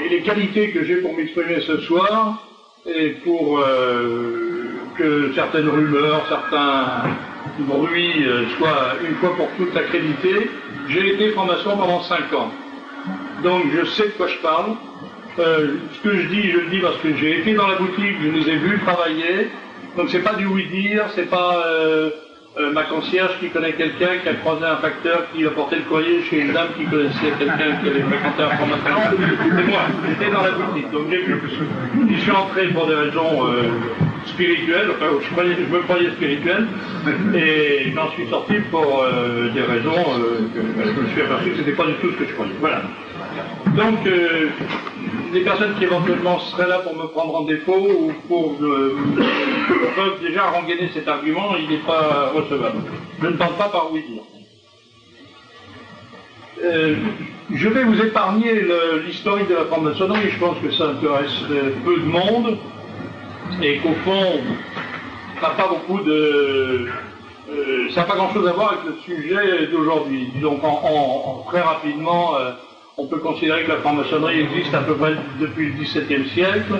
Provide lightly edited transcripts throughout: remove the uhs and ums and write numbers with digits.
les qualités que j'ai pour m'exprimer ce soir et pour que certaines rumeurs, certains bruits soient une fois pour toutes accrédités. J'ai été franc-maçon pendant 5 ans, donc je sais de quoi je parle. Ce que je le dis parce que j'ai été dans la boutique, je les ai vus travailler, donc c'est pas du oui-dire, c'est pas ma concierge qui connaît quelqu'un qui a croisé un facteur qui a porté le courrier chez une dame qui connaissait quelqu'un qui avait fréquenté un franc-maçon. C'est moi, j'étais dans la boutique, donc j'ai vu. Je suis entré pour des raisons spirituelles, enfin je me croyais spirituel, et j'en suis sorti pour des raisons que je me suis aperçu que c'était pas du tout ce que je croyais. Voilà. Donc, les personnes qui éventuellement seraient là pour me prendre en défaut ou pour peuvent déjà rengainer cet argument, il n'est pas recevable. Je ne tente pas par oui dire. Je vais vous épargner l'historique de la franc-maçonnerie, je pense que ça intéresse peu de monde, et qu'au fond, ça n'a pas beaucoup de... ça n'a pas grand-chose à voir avec le sujet d'aujourd'hui. Donc, très rapidement... on peut considérer que la franc-maçonnerie existe à peu près depuis le XVIIe siècle,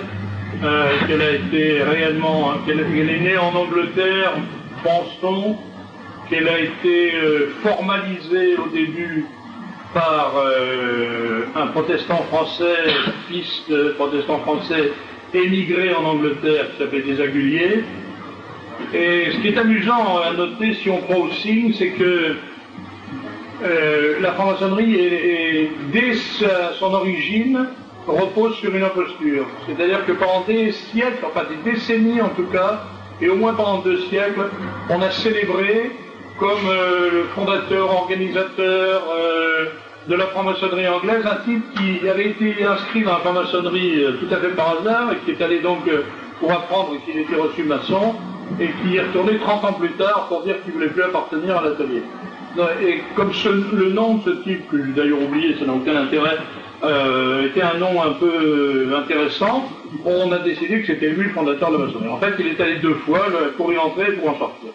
qu'elle a été réellement, qu'elle est née en Angleterre, pense-t-on, qu'elle a été formalisée au début par un protestant français, fils de protestant français émigré en Angleterre, qui s'appelait Desaguliers. Et ce qui est amusant à noter, si on croit aux signes, c'est que la franc-maçonnerie, dès son origine, repose sur une imposture. C'est-à-dire que pendant des siècles, enfin des décennies en tout cas, et au moins pendant 2 siècles, on a célébré comme le fondateur, organisateur de la franc-maçonnerie anglaise, un type qui avait été inscrit dans la franc-maçonnerie tout à fait par hasard, et qui est allé donc pour apprendre qu'il était reçu maçon, et qui est retourné 30 ans plus tard pour dire qu'il ne voulait plus appartenir à l'atelier. Et comme le nom de ce type, que j'ai d'ailleurs oublié, ça n'a aucun intérêt, était un nom un peu intéressant, on a décidé que c'était lui le fondateur de la maçonnerie. En fait, il est allé 2 fois pour y entrer et pour en sortir.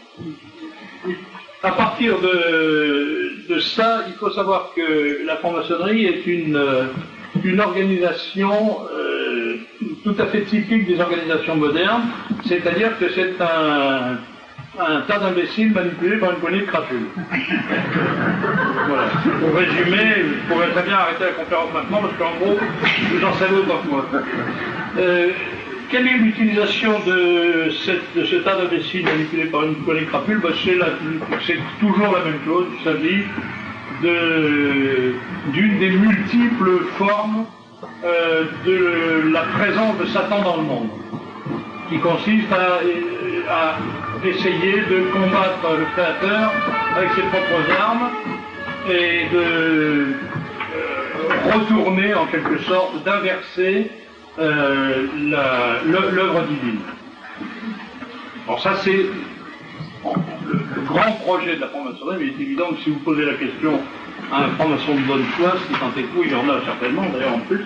À partir de ça, il faut savoir que la franc-maçonnerie est une organisation tout à fait typique des organisations modernes, c'est-à-dire que c'est un tas d'imbéciles manipulés par une poignée de crapules. Voilà. Pour résumer, je pourrais très bien arrêter la conférence maintenant, parce qu'en gros, vous en savez autant que moi. Quelle est l'utilisation de ce tas d'imbéciles manipulés par une poignée de crapules? C'est toujours la même chose, il s'agit d'une des multiples formes de la présence de Satan dans le monde, qui consiste à essayer de combattre le Créateur avec ses propres armes et de retourner en quelque sorte, d'inverser l'œuvre divine. Alors ça c'est le grand projet de la franc-maçonnerie, mais il est évident que si vous posez la question à un franc-maçon de bonne foi, si tant est que il y en a certainement d'ailleurs en plus,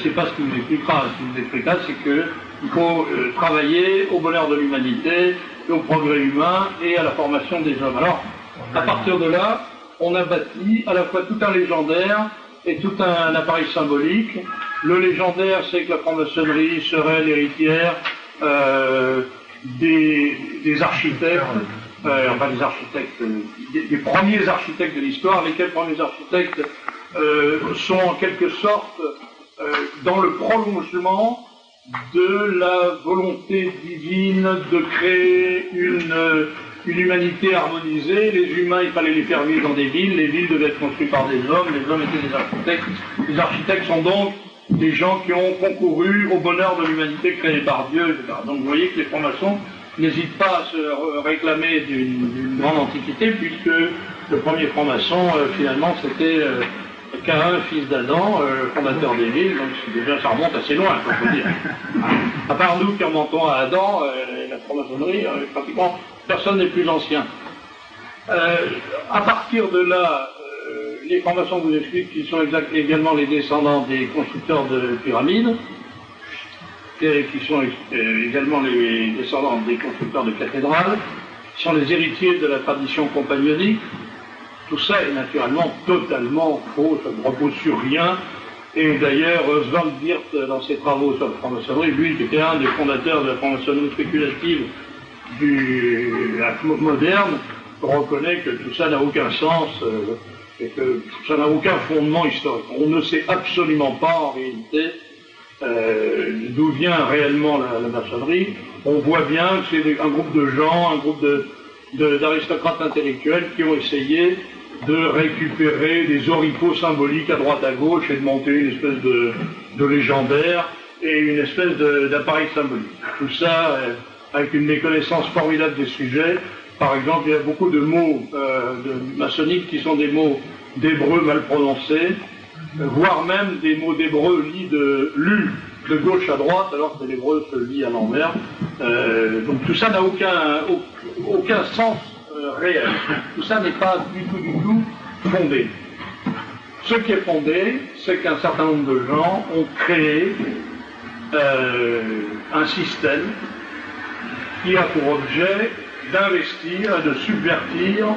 c'est pas ce qui vous expliquera. Ce qui vous expliquera, c'est qu'il faut travailler au bonheur de l'humanité, au progrès humain et à la formation des hommes. Alors, à partir de là, on a bâti à la fois tout un légendaire et tout un appareil symbolique. Le légendaire, c'est que la franc-maçonnerie serait l'héritière des architectes, enfin des architectes, des premiers architectes de l'histoire, lesquels premiers architectes sont en quelque sorte dans le prolongement de la volonté divine de créer une humanité harmonisée. Les humains, il fallait les faire vivre dans des villes, les villes devaient être construites par des hommes, les hommes étaient des architectes. Les architectes sont donc des gens qui ont concouru au bonheur de l'humanité créée par Dieu, etc. Donc vous voyez que les francs-maçons n'hésitent pas à se réclamer d'une grande antiquité, puisque le premier franc-maçon, finalement, c'était Caïn, fils d'Adam, fondateur des villes, donc déjà ça remonte assez loin, il faut dire. À part nous qui remontons à Adam, la franc-maçonnerie, pratiquement personne n'est plus ancien. À partir de là, les francs-maçons vous expliquent qu'ils sont également les descendants des constructeurs de pyramides, qui sont également les descendants des constructeurs de cathédrales, qui sont les héritiers de la tradition compagnonique, Tout ça est naturellement totalement faux, ça ne repose sur rien. Et d'ailleurs, Oswald Wirth, dans ses travaux sur la franc-maçonnerie, lui qui était un des fondateurs de la franc-maçonnerie spéculative moderne, reconnaît que tout ça n'a aucun sens et que ça n'a aucun fondement historique. On ne sait absolument pas en réalité d'où vient réellement la maçonnerie. On voit bien que c'est un groupe de gens, un groupe d'aristocrates intellectuels qui ont essayé de récupérer des oripeaux symboliques à droite à gauche et de monter une espèce de légendaire et une espèce d'appareil symbolique. Tout ça avec une méconnaissance formidable des sujets. Par exemple, il y a beaucoup de mots maçonniques qui sont des mots d'hébreu mal prononcés, voire même des mots d'hébreu lus de gauche à droite, alors que l'hébreu se lit à l'envers. Donc tout ça n'a aucun sens réel. Tout ça n'est pas du tout fondé. Ce qui est fondé, c'est qu'un certain nombre de gens ont créé un système qui a pour objet d'investir et de subvertir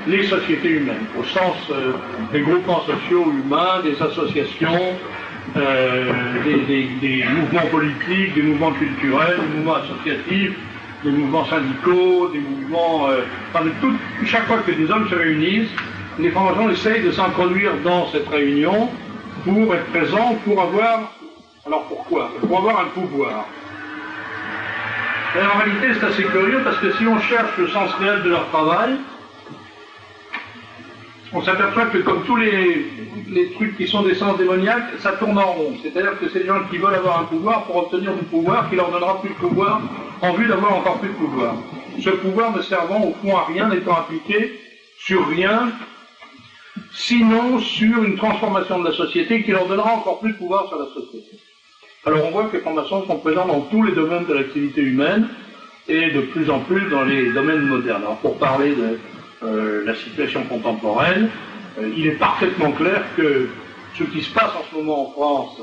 les sociétés humaines, au sens des groupements sociaux humains, des associations, des mouvements politiques, des mouvements culturels, des mouvements associatifs, des mouvements syndicaux, des mouvements... chaque fois que des hommes se réunissent, les francs-maçons essayent de s'introduire dans cette réunion pour être présents, pour avoir... Alors pourquoi? Pour avoir un pouvoir. Et en réalité, c'est assez curieux parce que si on cherche le sens réel de leur travail, on s'aperçoit que comme tous les trucs qui sont des sens démoniaques, ça tourne en rond. C'est-à-dire que c'est des gens qui veulent avoir un pouvoir pour obtenir du pouvoir qui leur donnera plus de pouvoir en vue d'avoir encore plus de pouvoir. Ce pouvoir ne servant au fond à rien, n'étant appliqué sur rien, sinon sur une transformation de la société qui leur donnera encore plus de pouvoir sur la société. Alors on voit que les francs-maçons sont présents dans tous les domaines de l'activité humaine et de plus en plus dans les domaines modernes. Alors pour parler de la situation contemporaine, il est parfaitement clair que ce qui se passe en ce moment en France,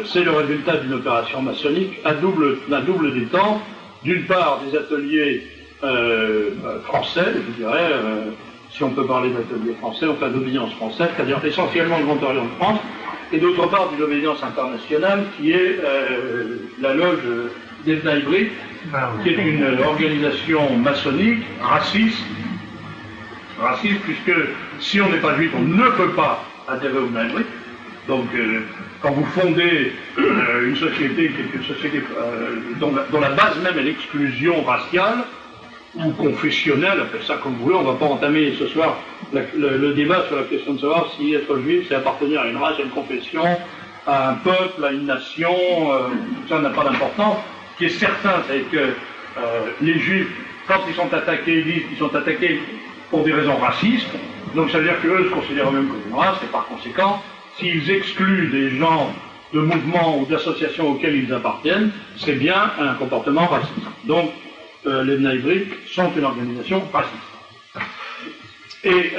c'est le résultat d'une opération maçonnique à double détente. D'une part, des ateliers français, je dirais, si on peut parler d'ateliers français, enfin d'obédience française, c'est-à-dire essentiellement le Grand Orient de France, et d'autre part d'une obédience internationale qui est la loge d'Ebna Ibrit, qui est une organisation maçonnique, raciste, puisque si on n'est pas juif, on ne peut pas adhérer au Ebna Ibrit. Donc, quand vous fondez une société qui est une société dont la base même est l'exclusion raciale ou confessionnelle, appelez ça comme vous voulez, on ne va pas entamer ce soir le débat sur la question de savoir si être juif, c'est appartenir à une race, à une confession, à un peuple, à une nation, tout ça n'a pas d'importance. Ce qui est certain, c'est que les juifs, quand ils sont attaqués, ils disent qu'ils sont attaqués pour des raisons racistes, donc ça veut dire qu'eux se considèrent eux-mêmes comme une race, et par conséquent, s'ils excluent des gens de mouvements ou d'associations auxquels ils appartiennent, c'est bien un comportement raciste. Donc, les Ebna Ibrit sont une organisation raciste. Et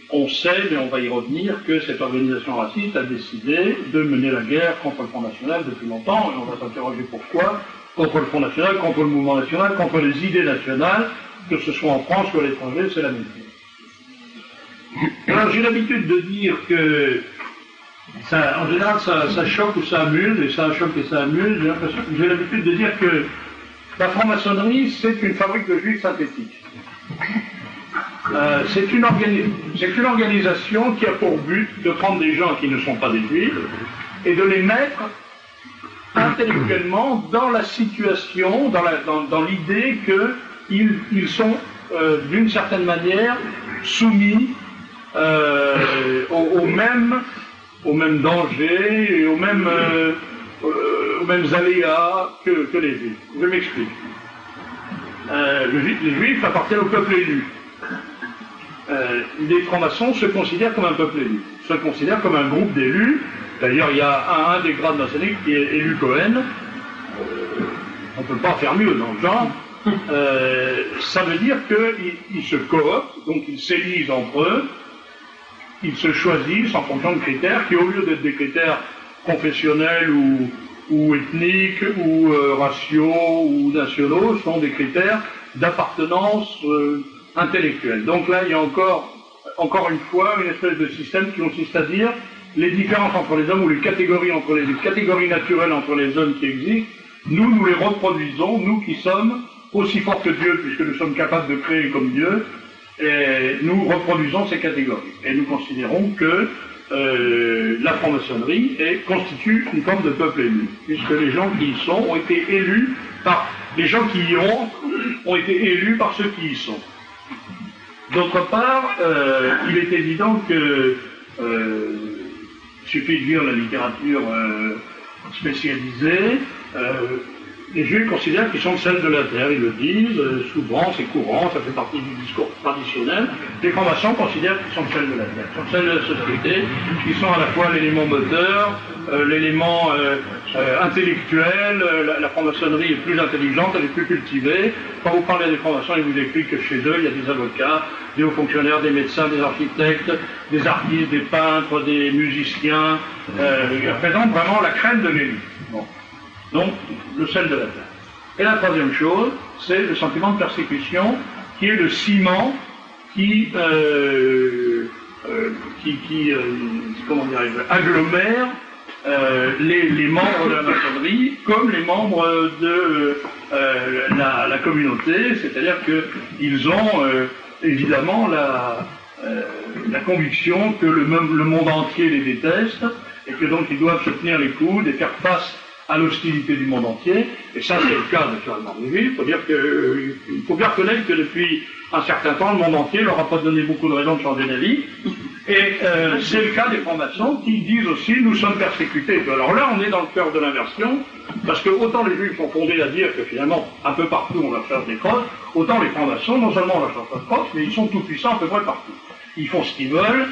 on sait, mais on va y revenir, que cette organisation raciste a décidé de mener la guerre contre le Front National depuis longtemps, et on va s'interroger pourquoi, contre le Front National, contre le mouvement national, contre les idées nationales, que ce soit en France ou à l'étranger, c'est la même chose. Alors j'ai l'habitude de dire que, en général, ça choque ou ça amuse, et ça choque et ça amuse, j'ai l'habitude de dire que la franc-maçonnerie, c'est une fabrique de juifs synthétiques. C'est une organisation qui a pour but de prendre des gens qui ne sont pas des juifs et de les mettre intellectuellement dans la situation, dans l'idée qu'ils sont d'une certaine manière soumis aux mêmes dangers et aux mêmes aléas que les juifs. Je m'explique. Les juifs appartiennent au peuple élu. Les francs-maçons se considèrent comme un peuple élu, se considèrent comme un groupe d'élus. D'ailleurs, il y a un des grades maçonniques qui est élu Cohen. On ne peut pas faire mieux dans le genre. Ça veut dire qu'ils se cooptent, donc ils s'élisent entre eux, ils se choisissent en fonction de critères qui, au lieu d'être des critères confessionnels ou ethniques ou raciaux ou nationaux, sont des critères d'appartenance intellectuelle. Donc là, il y a encore une fois, une espèce de système qui consiste à dire les différences entre les hommes ou les catégories naturelles entre les hommes qui existent, nous les reproduisons, nous qui sommes aussi forts que Dieu, puisque nous sommes capables de créer comme Dieu, et nous reproduisons ces catégories. Et nous considérons que la franc-maçonnerie constitue une forme de peuple élu, puisque les gens qui y sont ont été élus par les gens qui y ont été élus par ceux qui y sont. D'autre part, il est évident que il suffit de lire la littérature spécialisée. Les Juifs considèrent qu'ils sont celles de la terre, ils le disent, souvent, c'est courant, ça fait partie du discours traditionnel. Les francs-maçons considèrent qu'ils sont celles de la terre, qu'ils sont celles de la société, qui sont à la fois l'élément moteur, l'élément intellectuel. La franc-maçonnerie est plus intelligente, elle est plus cultivée. Quand vous parlez des francs-maçons, ils vous expliquent que chez eux, il y a des avocats, des hauts fonctionnaires, des médecins, des architectes, des artistes, des peintres, des musiciens. Ils représentent vraiment la crème de l'élite. Bon. Donc, le sel de la terre. Et la troisième chose, c'est le sentiment de persécution, qui est le ciment qui agglomère les membres de la maçonnerie comme les membres de la communauté, c'est-à-dire qu'ils ont évidemment la conviction que le monde entier les déteste, et que donc ils doivent se tenir les coudes et faire face à l'hostilité du monde entier, et ça c'est le cas naturellement des Juifs. Il faut bien reconnaître que depuis un certain temps, le monde entier leur a pas donné beaucoup de raisons de changer d'avis, et c'est le cas des francs-maçons qui disent aussi nous sommes persécutés. Alors là on est dans le cœur de l'inversion, parce que autant les Juifs sont fondés à dire que finalement un peu partout on leur cherche des crosses, autant les francs-maçons, non seulement on leur cherche pas de crosses, mais ils sont tout puissants à peu près partout. Ils font ce qu'ils veulent,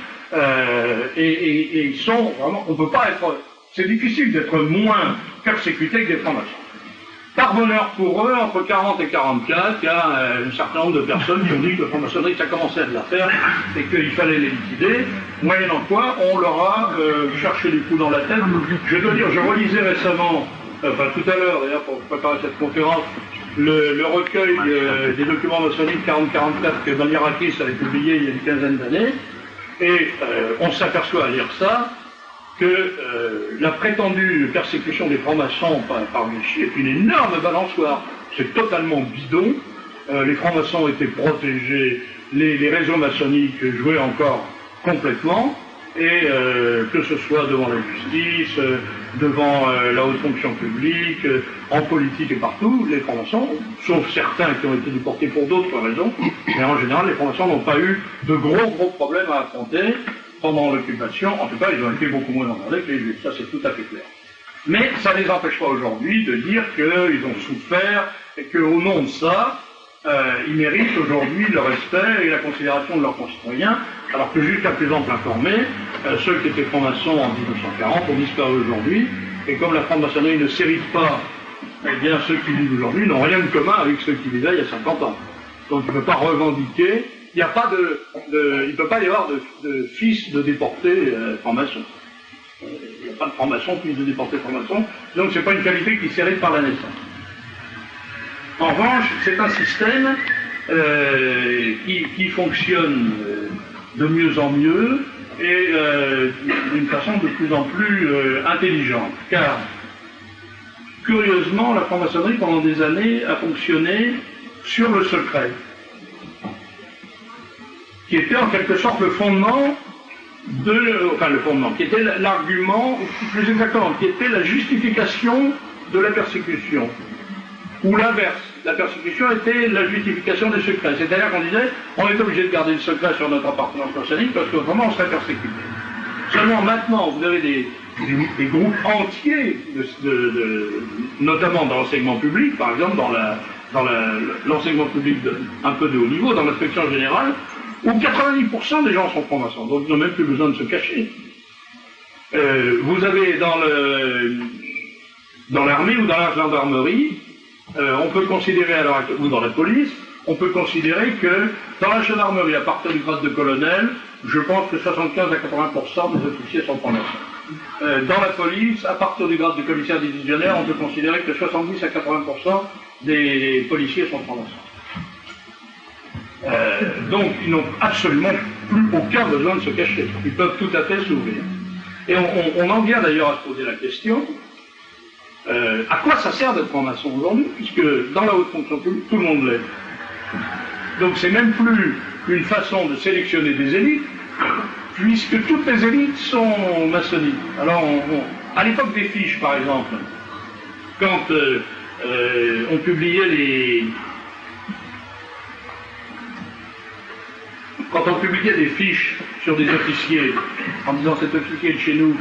et ils sont vraiment, on peut pas être, c'est difficile d'être moins persécuté que des francs-maçons. Par bonheur pour eux, entre 40 et 44, il y a un certain nombre de personnes qui ont dit que la franc-maçonnerie, ça commençait à de l'affaire et qu'il fallait les liquider, moyennant quoi on leur a cherché des coups dans la tête. Je dois dire, je relisais récemment, tout à l'heure d'ailleurs pour préparer cette conférence, le recueil des documents maçonniques 40-44 que Maniarakis avait publié il y a une quinzaine d'années, et on s'aperçoit à lire ça que la prétendue persécution des francs-maçons par Vichy est une énorme balançoire. C'est totalement bidon. Les francs-maçons étaient protégés, les réseaux maçonniques jouaient encore complètement, et que ce soit devant la justice, devant la haute fonction publique, en politique et partout, les francs-maçons, sauf certains qui ont été déportés pour d'autres raisons, mais en général les francs-maçons n'ont pas eu de gros problèmes à affronter pendant l'occupation. En tout cas, ils ont été beaucoup moins emmerdés que les Juifs, ça c'est tout à fait clair. Mais ça ne les empêche pas aujourd'hui de dire qu'ils ont souffert et qu'au nom de ça, ils méritent aujourd'hui le respect et la considération de leurs concitoyens, alors que jusqu'à présent informés, ceux qui étaient francs-maçons en 1940 ont disparu aujourd'hui, et comme la franc-maçonnerie ne s'hérite pas, eh bien ceux qui vivent aujourd'hui n'ont rien de commun avec ceux qui vivaient il y a 50 ans. Donc il ne peut pas revendiquer. Il n'y a pas il ne peut pas y avoir de fils de déportés francs-maçons. Il n'y a pas de francs-maçons, fils de déportés francs-maçons, donc c'est pas une qualité qui s'hérite par la naissance. En revanche, c'est un système qui fonctionne de mieux en mieux et d'une façon de plus en plus intelligente, car curieusement, la franc-maçonnerie pendant des années a fonctionné sur le secret, qui était en quelque sorte le fondement qui était l'argument, ou plus exactement, qui était la justification de la persécution. Ou l'inverse, la persécution était la justification des secrets. C'est-à-dire qu'on disait, on est obligé de garder le secret sur notre appartenance maçonnique parce qu'autrement on serait persécuté. Seulement maintenant, vous avez des groupes entiers, notamment dans l'enseignement public, par exemple dans l'enseignement public un peu de haut niveau, dans l'inspection générale, où 90% des gens sont francs-maçons, donc ils n'ont même plus besoin de se cacher. Vous avez dans l'armée ou dans la gendarmerie, on peut considérer, ou dans la police, on peut considérer que dans la gendarmerie, à partir du grade de colonel, je pense que 75 à 80% des officiers sont francs-maçons. Dans la police, à partir du grade de commissaire divisionnaire, on peut considérer que 70 à 80% des policiers sont francs-maçons. Donc ils n'ont absolument plus aucun besoin de se cacher. Ils peuvent tout à fait s'ouvrir. Et on en vient d'ailleurs à se poser la question, à quoi ça sert d'être franc-maçon aujourd'hui, puisque dans la haute fonction publique, tout le monde l'est. Donc c'est même plus une façon de sélectionner des élites, puisque toutes les élites sont maçonniques. Alors, à l'époque des fiches, par exemple, quand on publiait Quand on publiait des fiches sur des officiers, en disant cet officier de chez nous,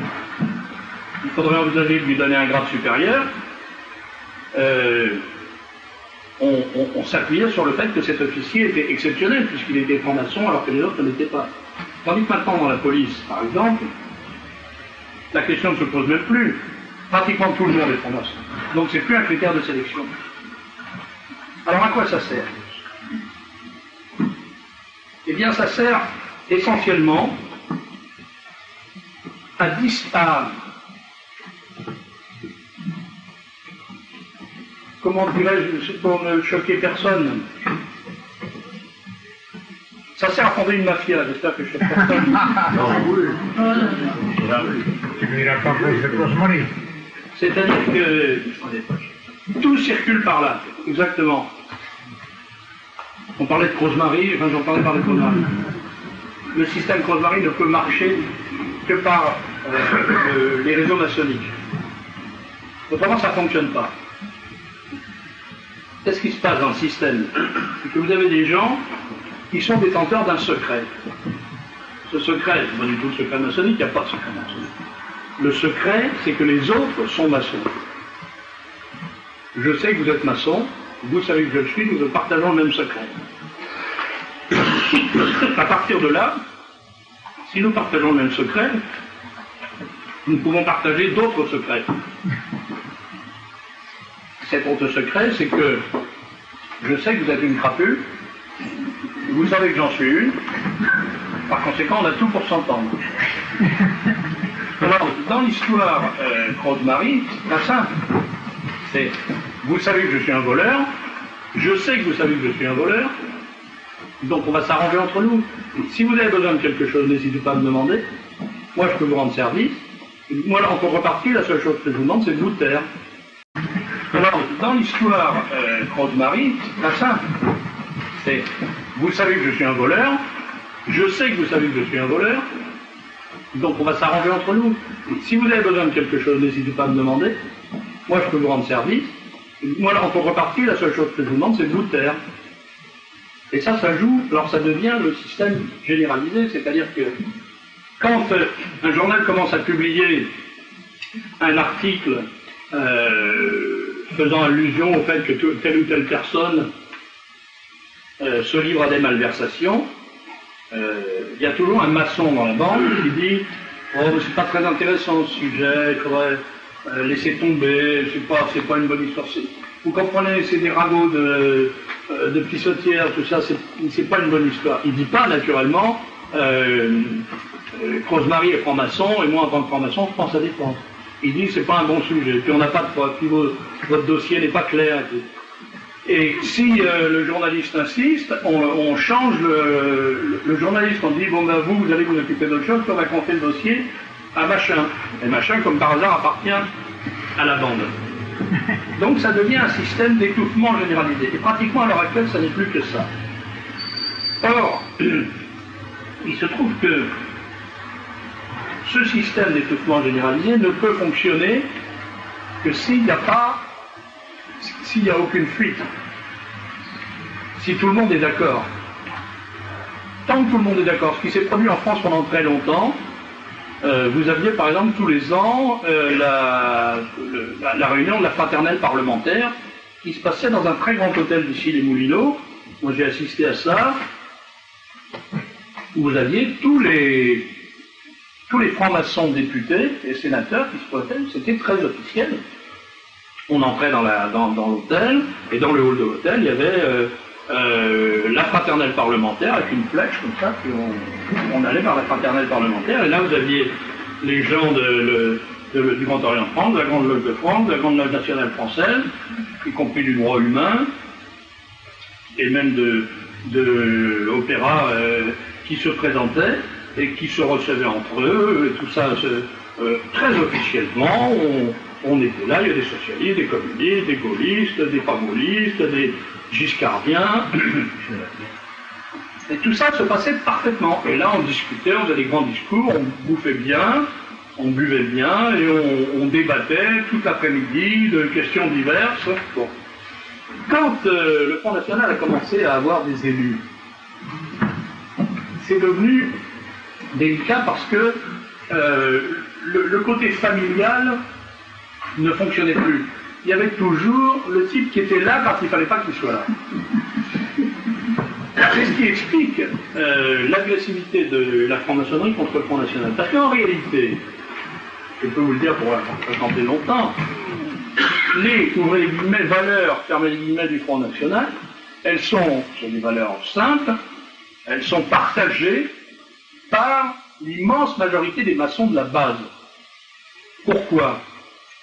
il faudrait envisager de lui donner un grade supérieur, on s'appuyait sur le fait que cet officier était exceptionnel, puisqu'il était franc-maçon alors que les autres ne l'étaient pas. Tandis que maintenant dans la police, par exemple, la question ne se pose même plus. Pratiquement tout le monde est franc-maçon. Donc c'est plus un critère de sélection. Alors à quoi ça sert? Eh bien ça sert essentiellement à comment dirais-je, pour ne choquer personne. Ça sert à fonder une mafia, j'espère que je choque personne. C'est-à-dire que tout circule par là, exactement. On parlait de Rosemary, enfin j'en parlais par de Rosemary. Le système Rosemary ne peut marcher que par les réseaux maçonniques. Autrement, ça ne fonctionne pas. Qu'est-ce qui se passe dans le système? C'est que vous avez des gens qui sont détenteurs d'un secret. Ce secret, c'est pas du tout le secret maçonnique, il n'y a pas de secret maçonnique. Le secret, c'est que les autres sont maçons. Je sais que vous êtes maçon, vous savez que je le suis, nous partageons le même secret. À partir de là, si nous partageons le même secret, nous pouvons partager d'autres secrets. Cet autre secret, c'est que je sais que vous êtes une crapule, vous savez que j'en suis une, par conséquent on a tout pour s'entendre. Alors, dans l'histoire Rosemary, c'est très simple. C'est, vous savez que je suis un voleur, je sais que vous savez que je suis un voleur, donc on va s'arranger entre nous. Si vous avez besoin de quelque chose, n'hésitez pas à me demander. Moi, je peux vous rendre service. Moi, en contrepartie, la seule chose que je vous demande, c'est de vous taire. Alors, dans l'histoire Rosemary, c'est très simple. C'est, vous savez que je suis un voleur, je sais que vous savez que je suis un voleur, donc on va s'arranger entre nous. Si vous avez besoin de quelque chose, n'hésitez pas à me demander. Moi, je peux vous rendre service. Moi, en contrepartie, la seule chose que je vous demande, c'est de vous taire. Et ça joue, alors ça devient le système généralisé, c'est-à-dire que quand un journal commence à publier un article faisant allusion au fait que telle ou telle personne se livre à des malversations, il y a toujours un maçon dans la bande qui dit « Oh, c'est pas très intéressant ce sujet, il faudrait laisser tomber, c'est pas une bonne histoire. » Vous comprenez, c'est des ragots de pissotières, tout ça, c'est pas une bonne histoire. Il dit pas, naturellement, Rosemary est franc-maçon, et moi, en tant que franc-maçon, je pense à défendre. Il dit, c'est pas un bon sujet, puis on n'a pas de preuves, puis votre dossier n'est pas clair. Et si le journaliste insiste, on change le journaliste, on dit, bon ben vous allez vous occuper d'autre chose, puis on va confier le dossier à machin. Et machin, comme par hasard, appartient à la bande. Donc ça devient un système d'étouffement généralisé. Et pratiquement à l'heure actuelle, ça n'est plus que ça. Or, il se trouve que ce système d'étouffement généralisé ne peut fonctionner que s'il n'y a aucune fuite. Si tout le monde est d'accord. Tant que tout le monde est d'accord, ce qui s'est produit en France pendant très longtemps, vous aviez par exemple tous les ans la réunion de la fraternelle parlementaire qui se passait dans un très grand hôtel d'ici les Moulineaux. Moi j'ai assisté à ça, où vous aviez tous les francs-maçons députés et sénateurs qui se posaient, c'était très officiel. On entrait dans l'hôtel, et dans le hall de l'hôtel, il y avait la fraternelle parlementaire avec une flèche comme ça, puis on allait vers la fraternelle parlementaire, et là vous aviez les gens du Grand Orient de France, de la Grande Loge de France, de la Grande Loge nationale française, y compris du droit humain, et même d'opéra qui se présentaient et qui se recevaient entre eux, et tout ça très officiellement. On était là, il y a des socialistes, des communistes, des gaullistes, des pas gaullistes, des giscardiens. Et tout ça se passait parfaitement. Et là, on discutait, on faisait des grands discours, on bouffait bien, on buvait bien, et on débattait toute l'après-midi de questions diverses. Bon. Quand le Front National a commencé à avoir des élus, c'est devenu délicat parce que le côté familial ne fonctionnait plus. Il y avait toujours le type qui était là quand il ne fallait pas qu'il soit là. C'est ce qui explique l'agressivité de la franc-maçonnerie contre le Front National. Parce qu'en réalité, je peux vous le dire pour raconter longtemps, les, ouvrez les guillemets, valeurs, fermez les guillemets, du Front National, elles sont des valeurs simples, elles sont partagées par l'immense majorité des maçons de la base. Pourquoi?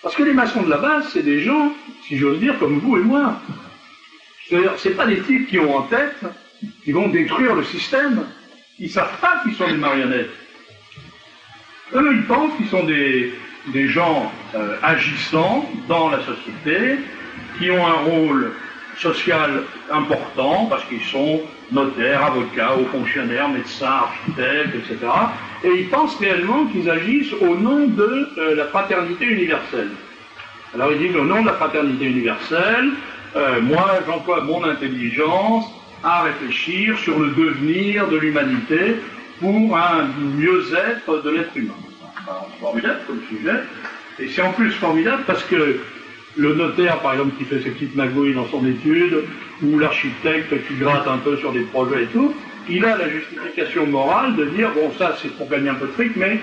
Parce que les maçons de la base, c'est des gens, si j'ose dire, comme vous et moi. C'est-à-dire, c'est pas des types qui ont en tête, qui vont détruire le système. Ils savent pas qu'ils sont des marionnettes. Eux, ils pensent qu'ils sont des gens agissants dans la société, qui ont un rôle social important, parce qu'ils sont notaires, avocats, hauts fonctionnaires, médecins, architectes, etc. Et ils pensent réellement qu'ils agissent au nom de la fraternité universelle. Alors ils disent, au nom de la fraternité universelle, moi j'emploie mon intelligence à réfléchir sur le devenir de l'humanité pour un mieux-être de l'être humain. C'est formidable comme sujet, et c'est en plus formidable parce que le notaire, par exemple, qui fait ses petites magouilles dans son étude, ou l'architecte qui gratte un peu sur des projets et tout, il a la justification morale de dire, bon, ça c'est pour gagner un peu de fric, mais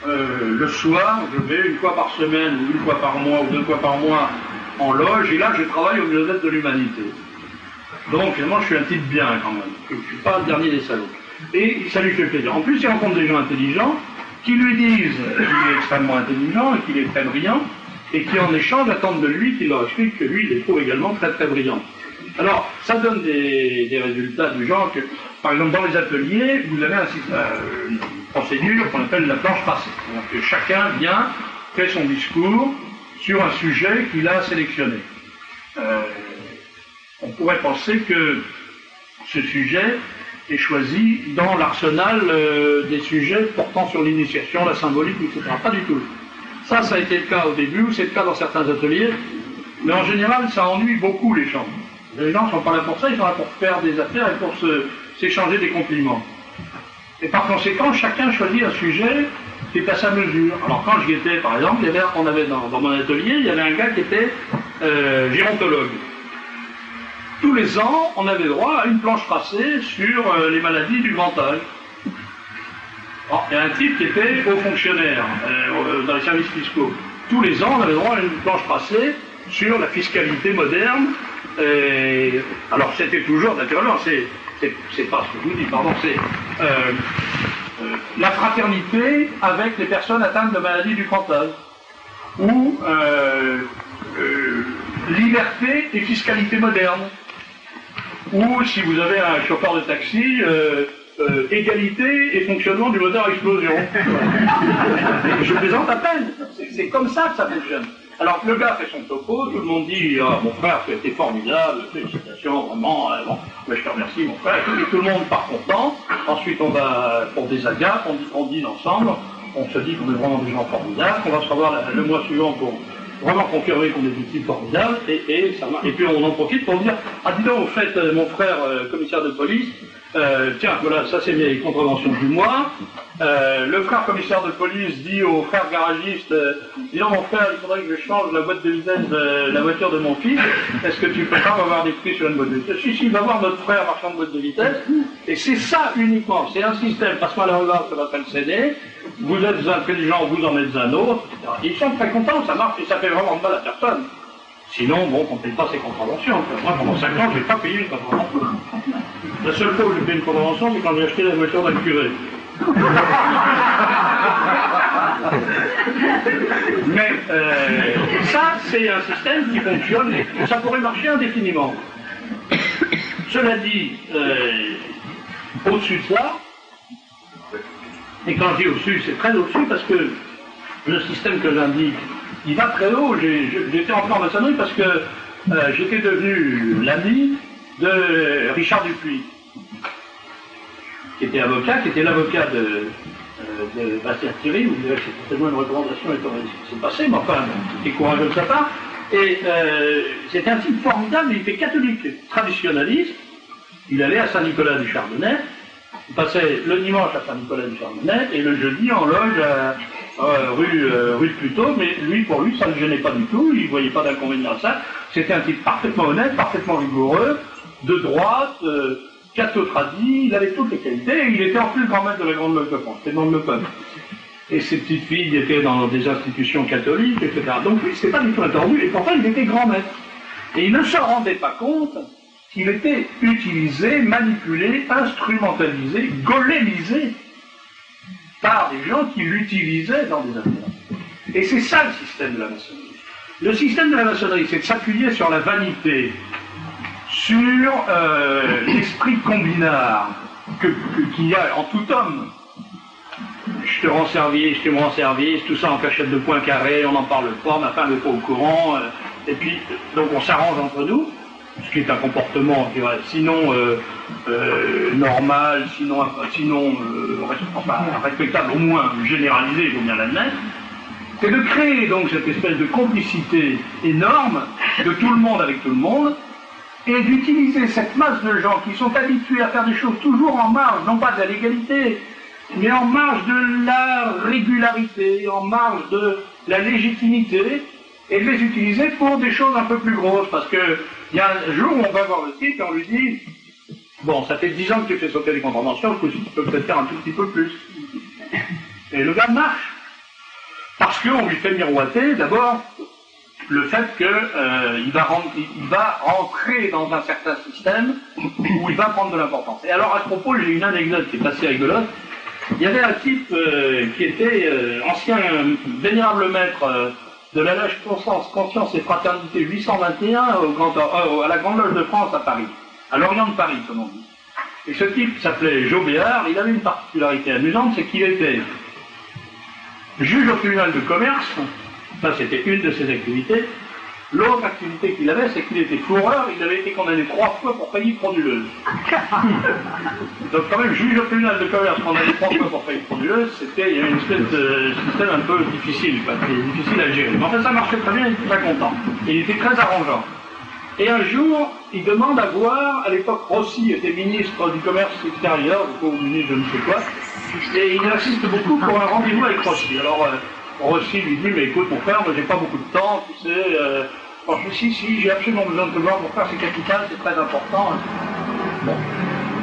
le soir, je vais une fois par semaine, ou une fois par mois, ou 2 fois par mois en loge, et là je travaille au mieux-être de l'humanité. Donc finalement je suis un type bien quand même, je ne suis pas le dernier des salauds. Et ça lui fait plaisir. En plus il rencontre des gens intelligents qui lui disent qu'il est extrêmement intelligent et qu'il est très brillant, et qui en échange attendent de lui qu'il leur explique que lui il les trouve également très très brillants. Alors ça donne des résultats du genre que, par exemple dans les ateliers, vous avez une procédure qu'on appelle la planche passée. Donc que chacun vient, fait son discours sur un sujet qu'il a sélectionné. On pourrait penser que ce sujet est choisi dans l'arsenal des sujets portant sur l'initiation, la symbolique, etc. Pas du tout. Ça a été le cas au début, c'est le cas dans certains ateliers, mais en général, ça ennuie beaucoup les gens. Les gens ne sont pas là pour ça, ils sont là pour faire des affaires et pour s'échanger des compliments. Et par conséquent, chacun choisit un sujet qui est à sa mesure. Alors quand j'y étais, par exemple, on avait dans mon atelier, il y avait un gars qui était gérontologue. Tous les ans, on avait droit à une planche tracée sur les maladies du grand âge. Alors, il y a un type qui était haut fonctionnaire dans les services fiscaux. Tous les ans, on avait droit à une planche tracée sur la fiscalité moderne. Alors, c'était toujours, naturellement, c'est pas ce que je vous dis, pardon, c'est la fraternité avec les personnes atteintes de maladies du grand âge. Ou liberté et fiscalité moderne. Ou, si vous avez un chauffeur de taxi, égalité et fonctionnement du moteur à explosion. Je plaisante à peine. C'est comme ça que ça fonctionne. Alors le gars fait son topo, tout le monde dit « Ah, mon frère, tu as été formidable, félicitations, vraiment, bon, mais je te remercie mon frère », et tout le monde part content. Ensuite on va pour des agapes, on dîne ensemble, on se dit qu'on est vraiment des gens formidables, qu'on va se revoir le mois suivant pour vraiment confirmer qu'on est des types formidables, et ça marche. Et puis on en profite pour dire « Ah dis donc, au fait, mon frère commissaire de police, tiens, voilà, ça c'est mes contraventions du mois. Le frère commissaire de police dit au frère garagiste, dis donc mon frère, il faudrait que je change la boîte de vitesse de la voiture de mon fils. Est-ce que tu peux pas avoir des prix sur une boîte de vitesse? Si, va voir notre frère marchand de boîte de vitesse. Et c'est ça uniquement, c'est un système, parce que malheureusement ça va pas le céder. Vous êtes intelligent, vous en êtes un autre, etc. Ils sont très contents, ça marche, et ça fait vraiment de mal à personne. Sinon, bon, on ne paye pas ses contraventions. Moi, pendant 5 ans, je n'ai pas payé une contravention. La seule fois où j'ai payé une contravention, c'est quand j'ai acheté la voiture d'un curé. Mais ça, c'est un système qui fonctionne et ça pourrait marcher indéfiniment. Cela dit, au-dessus de ça, et quand je dis au-dessus, c'est très au-dessus parce que le système que j'indique, il va très haut. J'étais entré en maçonnerie parce que j'étais devenu l'ami de Richard Dupuis, qui était avocat, qui était l'avocat de Bastien-Thierry. Vous direz que c'est certainement une recommandation étant donné ce qui s'est passé, mais enfin, c'était courageux de sa part. Et c'était un type formidable, il était catholique, traditionnaliste. Il allait à Saint-Nicolas du Chardonnay. Il passait le dimanche à Saint-Nicolas du Chardonnay et le jeudi en loge rue de Plutot, mais pour lui, ça ne le gênait pas du tout, il ne voyait pas d'inconvénient à ça. C'était un type parfaitement honnête, parfaitement rigoureux, de droite, catho-tradi, il avait toutes les qualités, et il était en plus grand maître de la Grande Loge de France, c'était dans le peuple. Et ses petites filles étaient dans des institutions catholiques, etc. Donc lui, c'était pas du tout attendu, et pourtant il était grand maître. Et il ne se rendait pas compte qu'il était utilisé, manipulé, instrumentalisé, golémisé par des gens qui l'utilisaient dans des affaires. Et c'est ça le système de la maçonnerie. Le système de la maçonnerie, c'est de s'appuyer sur la vanité, sur l'esprit combinard qu'il y a en tout homme. Je te rends service, tu me rends service, tout ça en cachette de points carrés, on n'en parle pas, ma femme n'est pas au courant, et puis donc on s'arrange entre nous, ce qui est un comportement, je dirais, sinon normal, sinon respectable, au moins généralisé, il faut bien l'admettre. C'est de créer donc cette espèce de complicité énorme de tout le monde avec tout le monde, et d'utiliser cette masse de gens qui sont habitués à faire des choses toujours en marge, non pas de la légalité, mais en marge de la régularité, en marge de la légitimité, et de les utiliser pour des choses un peu plus grosses, parce que il y a un jour où on va voir le type et on lui dit « Bon, ça fait 10 ans que tu fais sauter les contraventions, je tu peux peut-être faire un tout petit peu plus. » Et le gars marche, parce qu'on lui fait miroiter d'abord le fait qu'il va rentrer dans un certain système où il va prendre de l'importance. Et alors à ce propos, j'ai une anecdote qui est assez rigolote. Il y avait un type qui était ancien vénérable maître de la loge Conscience et Fraternité 821 à la Grande Loge de France à Paris, à l'Orient de Paris, comme on dit. Et ce type s'appelait Jo Béard. Il avait une particularité amusante, c'est qu'il était juge au tribunal de commerce. Ça, c'était une de ses activités. L'autre activité qu'il avait, c'est qu'il était fourreur. Il avait été condamné 3 fois pour faillite frauduleuse. Donc quand même, juge au tribunal de commerce condamné 3 fois pour faillite frauduleuse, il y avait une espèce de système un peu difficile, quoi, difficile à gérer. Mais enfin, ça marchait très bien, il était très content. Et il était très arrangeant. Et un jour, il demande à voir, à l'époque, Rossi était ministre du commerce extérieur, ou ministre de je ne sais quoi, et il insiste beaucoup pour un rendez-vous avec Rossi. Alors, Rossi lui dit, mais écoute mon frère, moi j'ai pas beaucoup de temps, tu sais, si, j'ai absolument besoin de te voir, mon frère c'est capital, c'est très important. Bon.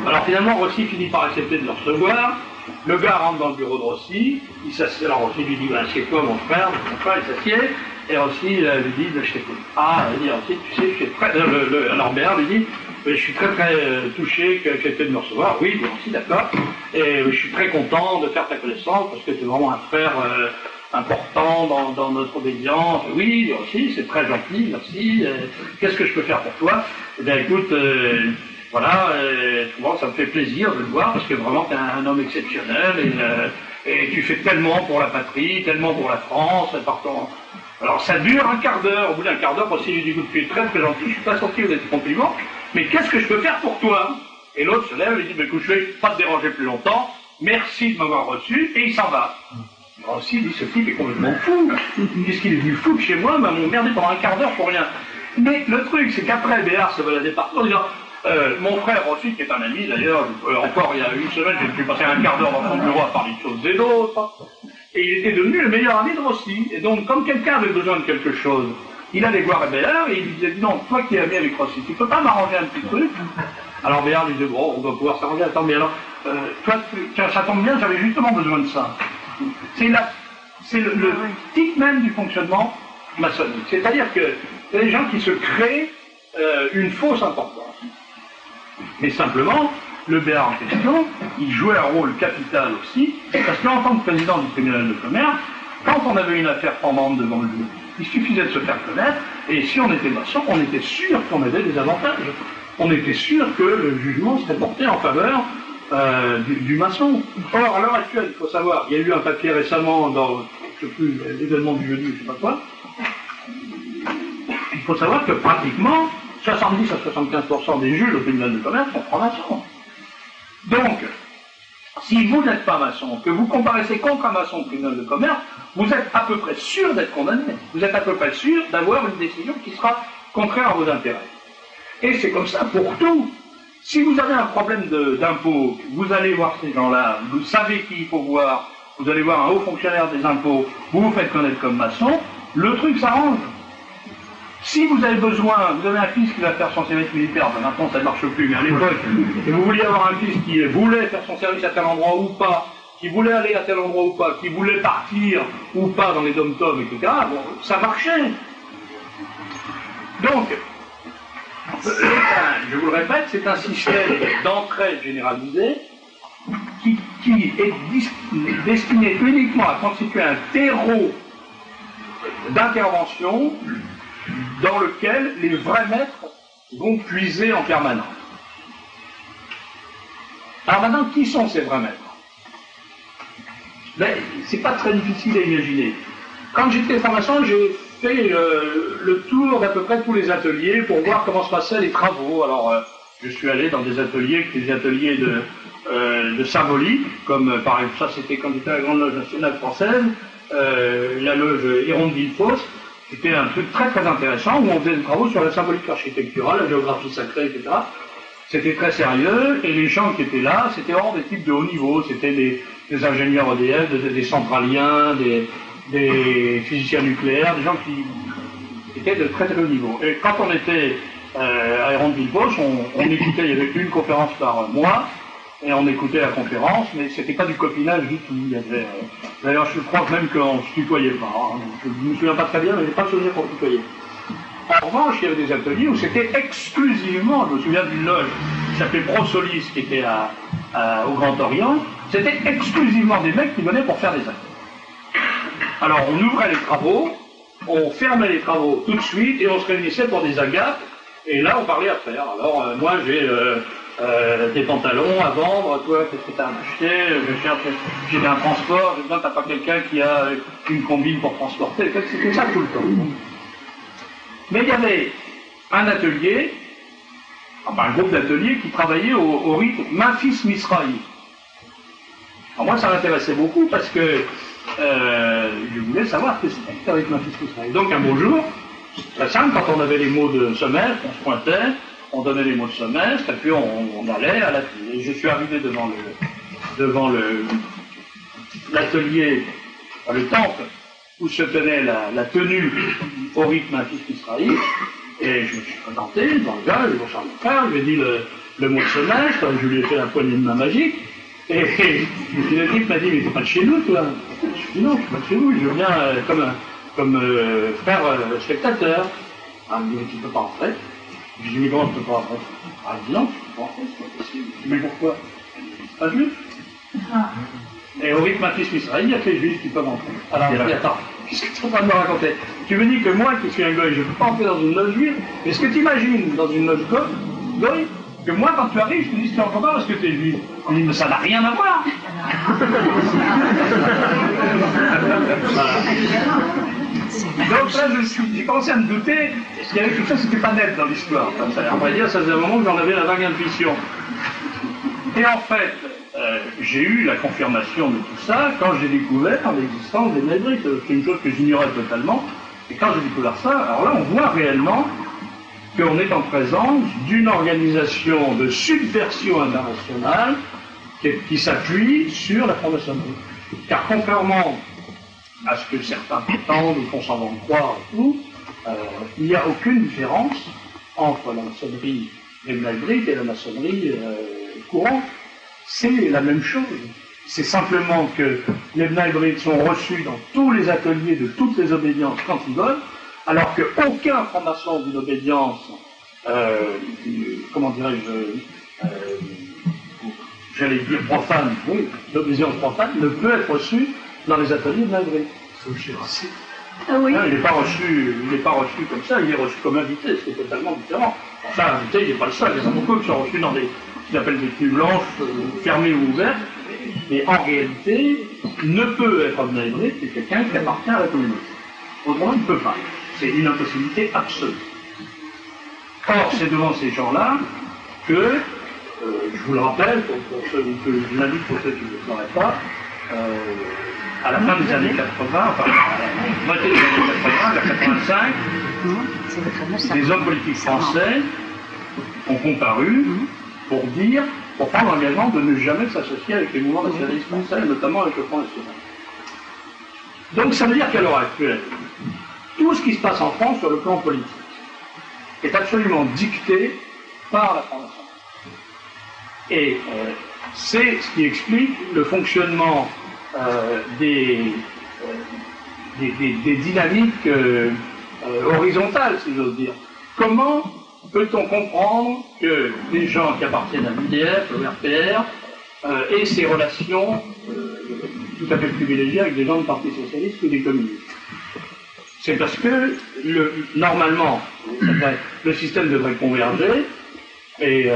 Alors finalement, Rossi finit par accepter de le recevoir, le gars rentre dans le bureau de Rossi, il s'assied, alors Rossi lui dit, assieds-toi mon frère, il s'assied, et Rossi lui dit, je t'écoute. Il dit, Rossi, tu sais, je suis très... alors Béard lui dit, je suis très touché que tu aies de me recevoir, oui, bien aussi, d'accord, et je suis très content de faire ta connaissance, parce que tu es vraiment un frère... important dans notre obédience. Oui, aussi, c'est très gentil, merci. Qu'est-ce que je peux faire pour toi? Eh bien, écoute, voilà, souvent ça me fait plaisir de le voir parce que vraiment tu es un homme exceptionnel et tu fais tellement pour la patrie, tellement pour la France. Alors ça dure un quart d'heure. Au bout d'un quart d'heure, aussi, je lui dis, écoute, tu es très très gentil, je suis pas sorti de tes compliments, mais qu'est-ce que je peux faire pour toi? Et l'autre se lève et dit, écoute, je vais pas te déranger plus longtemps, merci de m'avoir reçu, et il s'en va. Aussi, il dit, ce type est complètement fou. Puisqu'il est venu fou de chez moi, m'a emmerdé pendant un quart d'heure pour rien. Mais le truc, c'est qu'après, Béard se baladait partout en disant, mon frère aussi, qui est un ami d'ailleurs, encore il y a une semaine, j'ai pu passer un quart d'heure dans son bureau à parler de choses et d'autres. Et il était devenu le meilleur ami de Rossi. Et donc, comme quelqu'un avait besoin de quelque chose, il allait voir Béard et il lui disait, non, toi qui es ami avec Rossi, tu peux pas m'arranger un petit truc? Alors Béard lui disait, bon, on va pouvoir s'arranger, attends, mais alors, toi, ça tombe bien, j'avais justement besoin de ça. C'est le type même du fonctionnement maçonnique. C'est-à-dire que il y a des gens qui se créent une fausse importance. Mais simplement, le Béard en question, il jouait un rôle capital aussi, parce qu'en tant que président du tribunal de commerce, quand on avait une affaire pendante devant lui, il suffisait de se faire connaître, et si on était maçon, on était sûr qu'on avait des avantages. on était sûr que le jugement serait porté en faveur du maçon. Or, à l'heure actuelle, il faut savoir, il y a eu un papier récemment dans, je sais plus, l'événement du jeudi, je sais pas quoi, il faut savoir que pratiquement 70 à 75% des juges au tribunal de commerce sont francs-maçons. Donc, si vous n'êtes pas maçon, que vous comparaissez contre un maçon au tribunal de commerce, vous êtes à peu près sûr d'être condamné. Vous êtes à peu près sûr d'avoir une décision qui sera contraire à vos intérêts. Et c'est comme ça pour tout. Si vous avez un problème d'impôt, vous allez voir ces gens-là, vous savez qui il faut voir, vous allez voir un haut fonctionnaire des impôts, vous vous faites connaître comme maçon, le truc s'arrange. Si vous avez besoin, vous avez un fils qui va faire son service militaire, ben maintenant ça ne marche plus, mais à l'époque, et vous vouliez avoir un fils qui voulait faire son service à tel endroit ou pas, qui voulait aller à tel endroit ou pas, qui voulait partir ou pas dans les dom-toms, etc., bon, ça marchait. Donc, je vous le répète, c'est un système d'entraide généralisée qui est destiné uniquement à constituer un terreau d'intervention dans lequel les vrais maîtres vont puiser en permanence. Alors maintenant, qui sont ces vrais maîtres? Ben, c'est pas très difficile à imaginer. Quand j'étais franc-maçon, j'ai fait le tour d'à peu près tous les ateliers pour voir comment se passaient les travaux. Alors, je suis allé dans des ateliers de symbolique, comme par exemple, ça c'était quand j'étais à la Grande Loge Nationale Française, la loge Héron de Villefosse. C'était un truc très très intéressant où on faisait des travaux sur la symbolique architecturale, la géographie sacrée, etc. C'était très sérieux, et les gens qui étaient là, c'était vraiment des types de haut niveau, c'était des ingénieurs EDF, des centraliens, des physiciens nucléaires, des gens qui étaient de très très haut niveau. Et quand on était à Héron de Villefosse, on écoutait, il y avait une conférence par mois, et on écoutait la conférence, mais c'était pas du copinage du tout. Il y avait, d'ailleurs, je crois même qu'on se tutoyait pas. Hein. Je ne me souviens pas très bien, mais j'ai pas souvenir qu'on se tutoyait. En revanche, il y avait des ateliers où c'était exclusivement, je me souviens d'une loge qui s'appelait Prosolis, qui était au Grand Orient, c'était exclusivement des mecs qui venaient pour faire des actes. Alors, on ouvrait les travaux, on fermait les travaux tout de suite, et on se réunissait pour des agates, et là, on parlait affaires. Alors, moi, j'ai des pantalons à vendre, toi, qu'est-ce que tu as acheté? J'ai un transport, j'ai besoin, t'as pas quelqu'un qui a une combine pour transporter, c'était ça tout le temps. Mais il y avait un atelier, enfin un groupe d'ateliers qui travaillait au rite Memphis-Misraï. Alors moi, ça m'intéressait beaucoup parce que je voulais savoir ce que c'était que le rite Memphis-Misraï. Donc un beau jour, très simple, quand on avait les mots de semestre, on se pointait, on donnait les mots de semestre, et puis on allait à l'atelier. Et je suis arrivé devant l'atelier, le temple, où se tenait la tenue au rite Memphis-Misraï, et je me suis présenté devant le gars, je Charles frère, je lui ai dit le mot de semestre, je lui ai fait un poignée de main magique, et le type m'a dit, mais t'es pas de chez nous, toi? Je lui ai dit, non, je suis pas de chez vous, je viens comme frère spectateur. Ah, il me dit, mais tu peux pas rentrer. Je lui ai dit, mais comment tu peux pas rentrer? Ah, il dit, non, tu peux pas rentrer, c'est pas possible. Mais pourquoi? C'est pas juif. Et au rite Memphis-Misraï, il y a que les juifs qui peuvent entrer. Alors, il dit, attends, qu'est-ce que tu es en train de me raconter? Tu me dis que moi, qui suis un goy, je ne peux pas entrer dans une loge juive, est-ce que tu imagines dans une loge goy, que moi, quand tu arrives, je te dis que tu n'entres pas parce que tu es juif? On dit, mais ça n'a rien à voir. Donc là, j'ai commencé à me douter qu'il y avait quelque chose qui n'était pas net dans l'histoire. On va dire, ça faisait un moment que j'en avais la vague intuition. Et en fait, j'ai eu la confirmation de tout ça quand j'ai découvert l'existence des Mébrites. C'est une chose que j'ignorais totalement. Et quand j'ai découvert ça, alors là, on voit réellement qu'on est en présence d'une organisation de subversion internationale qui s'appuie sur la franc-maçonnerie. Car contrairement à ce que certains prétendent ou qu'on s'en vont croire et tout, il n'y a aucune différence entre la maçonnerie mébrites et la maçonnerie courante. C'est la même chose. C'est simplement que les mébrites sont reçus dans tous les ateliers de toutes les obédiences quand ils veulent, alors qu'aucun franc-maçon d'une obédience, comment dirais-je, j'allais dire profane, oui, l'obédience profane, ne peut être reçue dans les ateliers de mébrites. Ah oui. Hein, il n'est pas reçu comme ça, il est reçu comme invité, c'est totalement différent. Enfin, invité, il n'est pas le seul, il y en a beaucoup qui sont reçus dans des, ce qu'ils appellent des tenues blanches, fermées ou ouvertes, mais en réalité, ne peut être amené que quelqu'un qui appartient à la communauté. Autrement, il ne peut pas. C'est une impossibilité absolue. Or, c'est devant ces gens-là que, je vous le rappelle, pour ceux que je l'indique pour ceux qui ne le sauraient pas, à la fin des années 80, enfin, à la moitié des années 80, vers 85, des hommes politiques français ont comparu pour prendre l'engagement de ne jamais s'associer avec les mouvements nationalistes français, notamment avec le Front National. Donc ça veut dire qu'à l'heure actuelle, tout ce qui se passe en France sur le plan politique est absolument dicté par la France. Et c'est ce qui explique le fonctionnement des dynamiques horizontales, si j'ose dire. Comment peut-on comprendre que des gens qui appartiennent à l'UDF, au RPR, aient ces relations tout à fait privilégiées avec des gens du Parti Socialiste ou des communistes? C'est parce que, normalement, le système devrait converger et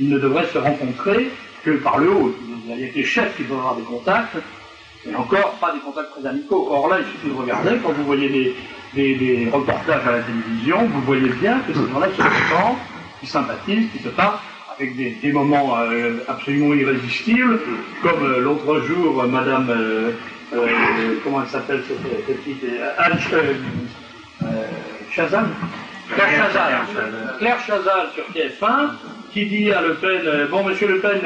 il ne devrait se rencontrer que par le haut. Il y a des chefs qui doivent avoir des contacts, et encore pas des contacts très amicaux. Or là, il suffit de regarder, quand vous voyez des reportages à la télévision, vous voyez bien que ces gens-là se entendent, qui sympathisent, qui se parlent, avec des moments absolument irrésistibles, comme l'autre jour, Madame, comment elle s'appelle cette petite, Chazal, Claire Chazal sur TF1, qui dit à Le Pen, bon monsieur Le Pen,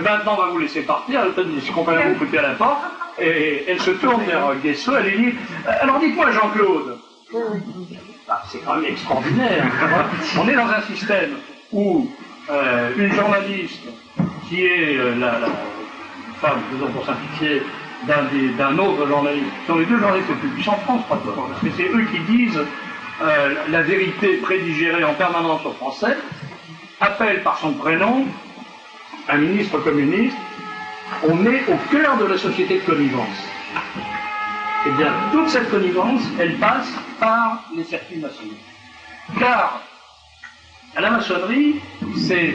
maintenant on va vous laisser partir. Le Pen dit, c'est complètement vous foutez à la porte, et elle se tourne vers Guesso, elle lui dit, alors dites-moi Jean-Claude, c'est quand même extraordinaire, on est dans un système où une journaliste qui est la femme, disons pour simplifier, d'un autre journaliste, qui sont les deux journalistes les plus puissants en France, pratiquement, parce que c'est eux qui disent la vérité prédigérée en permanence aux Français, appelle par son prénom un ministre communiste. On est au cœur de la société de connivence. Eh bien, toute cette connivence, elle passe par les circuits maçonniques. Car, à la maçonnerie, c'est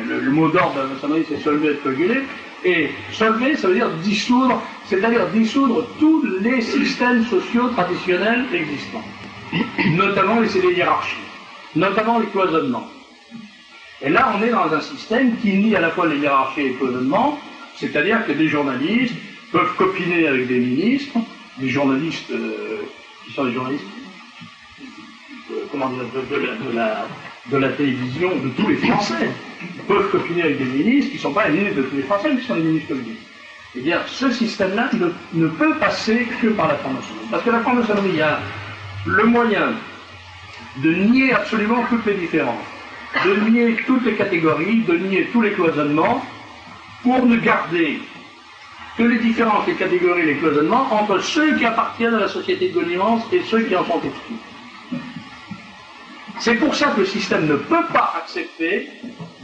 le mot d'ordre de la maçonnerie, c'est solver et coaguler, et solver, ça veut dire dissoudre, c'est-à-dire dissoudre tous les systèmes sociaux traditionnels existants, notamment les hiérarchies, notamment les cloisonnements. Et là, on est dans un système qui nie à la fois les hiérarchies et les cloisonnements, c'est-à-dire que des journalistes peuvent copiner avec des ministres, des journalistes qui sont des journalistes comment dire, de la télévision de tous les Français, peuvent copiner avec des ministres qui ne sont pas les ministres de tous les Français, mais qui sont des ministres communistes. Eh bien, ce système-là ne peut passer que par la franc-maçonnerie. Parce que la franc-maçonnerie a le moyen de nier absolument toutes les différences, de nier toutes les catégories, de nier tous les cloisonnements, pour ne garder que les différences, les catégories, les cloisonnements entre ceux qui appartiennent à la société de connivence et ceux qui en sont exclus. C'est pour ça que le système ne peut pas accepter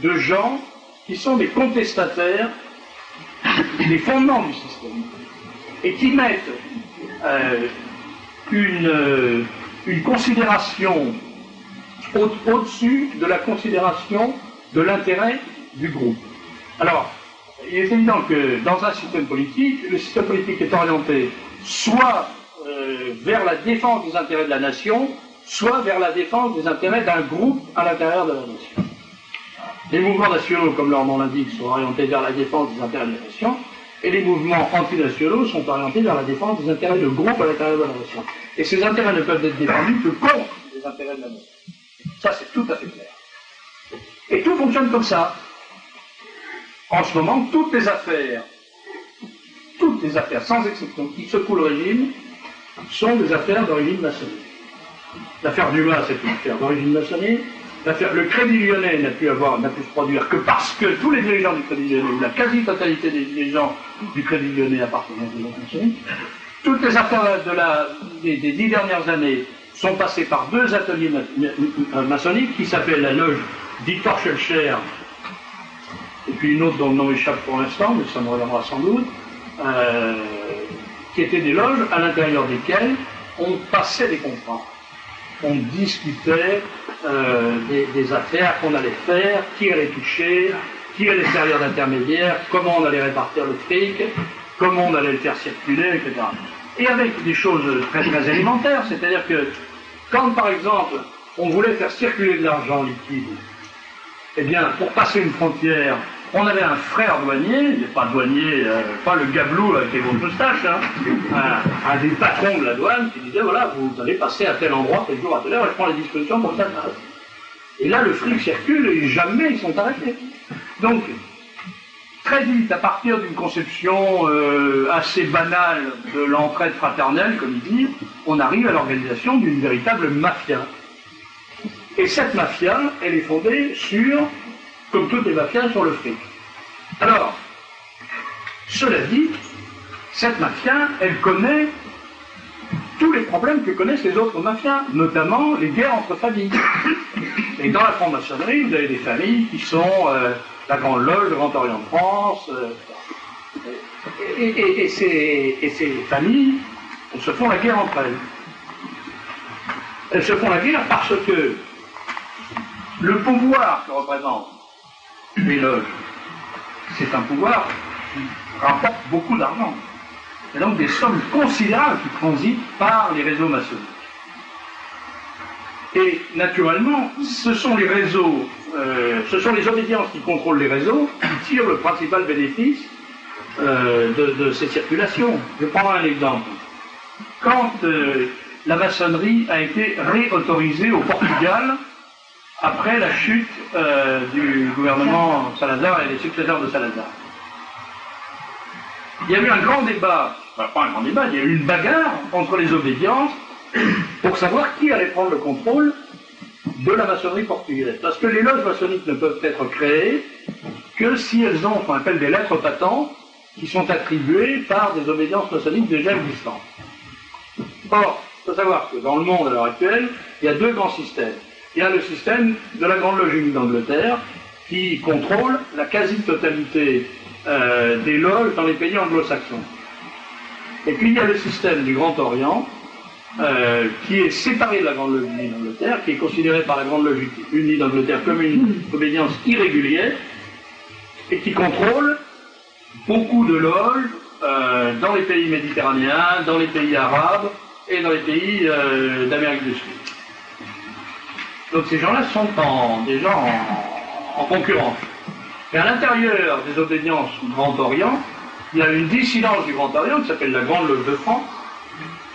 de gens qui sont des contestataires des fondements du système et qui mettent une considération au-dessus de la considération de l'intérêt du groupe. Alors, il est évident que dans un système politique, le système politique est orienté soit vers la défense des intérêts de la nation, soit vers la défense des intérêts d'un groupe à l'intérieur de la nation. Les mouvements nationaux, comme leur nom l'indique, sont orientés vers la défense des intérêts de la nation, et les mouvements antinationaux sont orientés vers la défense des intérêts de groupe à l'intérieur de la nation. Et ces intérêts ne peuvent être défendus que contre les intérêts de la nation. Ça, c'est tout à fait clair. Et tout fonctionne comme ça. En ce moment, toutes les affaires, sans exception, qui secouent le régime, sont des affaires d'origine maçonnique. L'affaire Dumas, c'est une affaire d'origine maçonnique. Le Crédit Lyonnais n'a pu se produire que parce que tous les dirigeants du Crédit Lyonnais, ou la quasi-totalité des dirigeants du Crédit Lyonnais appartenaient à des maçonniques. Toutes les affaires des 10 dernières années sont passées par deux ateliers maçonniques qui s'appellent la loge Victor Schœlcher et puis une autre dont le nom échappe pour l'instant, mais ça me reviendra sans doute, qui étaient des loges à l'intérieur desquelles on passait des contrats. On discutait des affaires qu'on allait faire, qui allait toucher, qui allait servir d'intermédiaire, comment on allait répartir le fric, comment on allait le faire circuler, etc. Et avec des choses très très élémentaires, c'est-à-dire que quand par exemple on voulait faire circuler de l'argent liquide, eh bien pour passer une frontière, on avait un frère douanier, pas douanier, pas le gablou avec les grosses moustaches, hein, un des patrons de la douane qui disait voilà, vous allez passer à tel endroit, tel jour, à telle heure, et je prends les dispositions pour que ça passe. Et là, le fric circule et jamais ils sont arrêtés. Donc, très vite, à partir d'une conception assez banale de l'entraide fraternelle, comme il dit, on arrive à l'organisation d'une véritable mafia. Et cette mafia, elle est fondée sur, comme toutes les mafias, sur le fric. Alors, cela dit, cette mafia, elle connaît tous les problèmes que connaissent les autres mafias, notamment les guerres entre familles. Et dans la franc-maçonnerie, vous avez des familles qui sont la Grande Loge, le Grand Orient de France, et ces familles, elles se font la guerre entre elles. Elles se font la guerre parce que le pouvoir que représentent les loges, c'est un pouvoir qui rapporte beaucoup d'argent. Et donc des sommes considérables qui transitent par les réseaux maçonniques. Et naturellement, ce sont les réseaux, ce sont les obédiences qui contrôlent les réseaux, qui tirent le principal bénéfice de ces circulations. Je prends un exemple. Quand la maçonnerie a été réautorisée au Portugal, après la chute du gouvernement Salazar et des successeurs de Salazar, il y a eu un grand débat, enfin pas un grand débat, il y a eu une bagarre entre les obédiences pour savoir qui allait prendre le contrôle de la maçonnerie portugaise. Parce que les loges maçonniques ne peuvent être créées que si elles ont ce qu'on appelle des lettres patentes qui sont attribuées par des obédiences maçonniques déjà existantes. Or, il faut savoir que dans le monde à l'heure actuelle, il y a deux grands systèmes. Il y a le système de la Grande Loge Unie d'Angleterre qui contrôle la quasi-totalité des loges dans les pays anglo-saxons. Et puis il y a le système du Grand Orient qui est séparé de la Grande Loge Unie d'Angleterre, qui est considéré par la Grande Loge Unie d'Angleterre comme une obédience irrégulière et qui contrôle beaucoup de loges dans les pays méditerranéens, dans les pays arabes et dans les pays d'Amérique du Sud. Donc ces gens-là sont déjà en concurrence. Et à l'intérieur des obédiences du Grand Orient, il y a une dissidence du Grand Orient qui s'appelle la Grande Loge de France,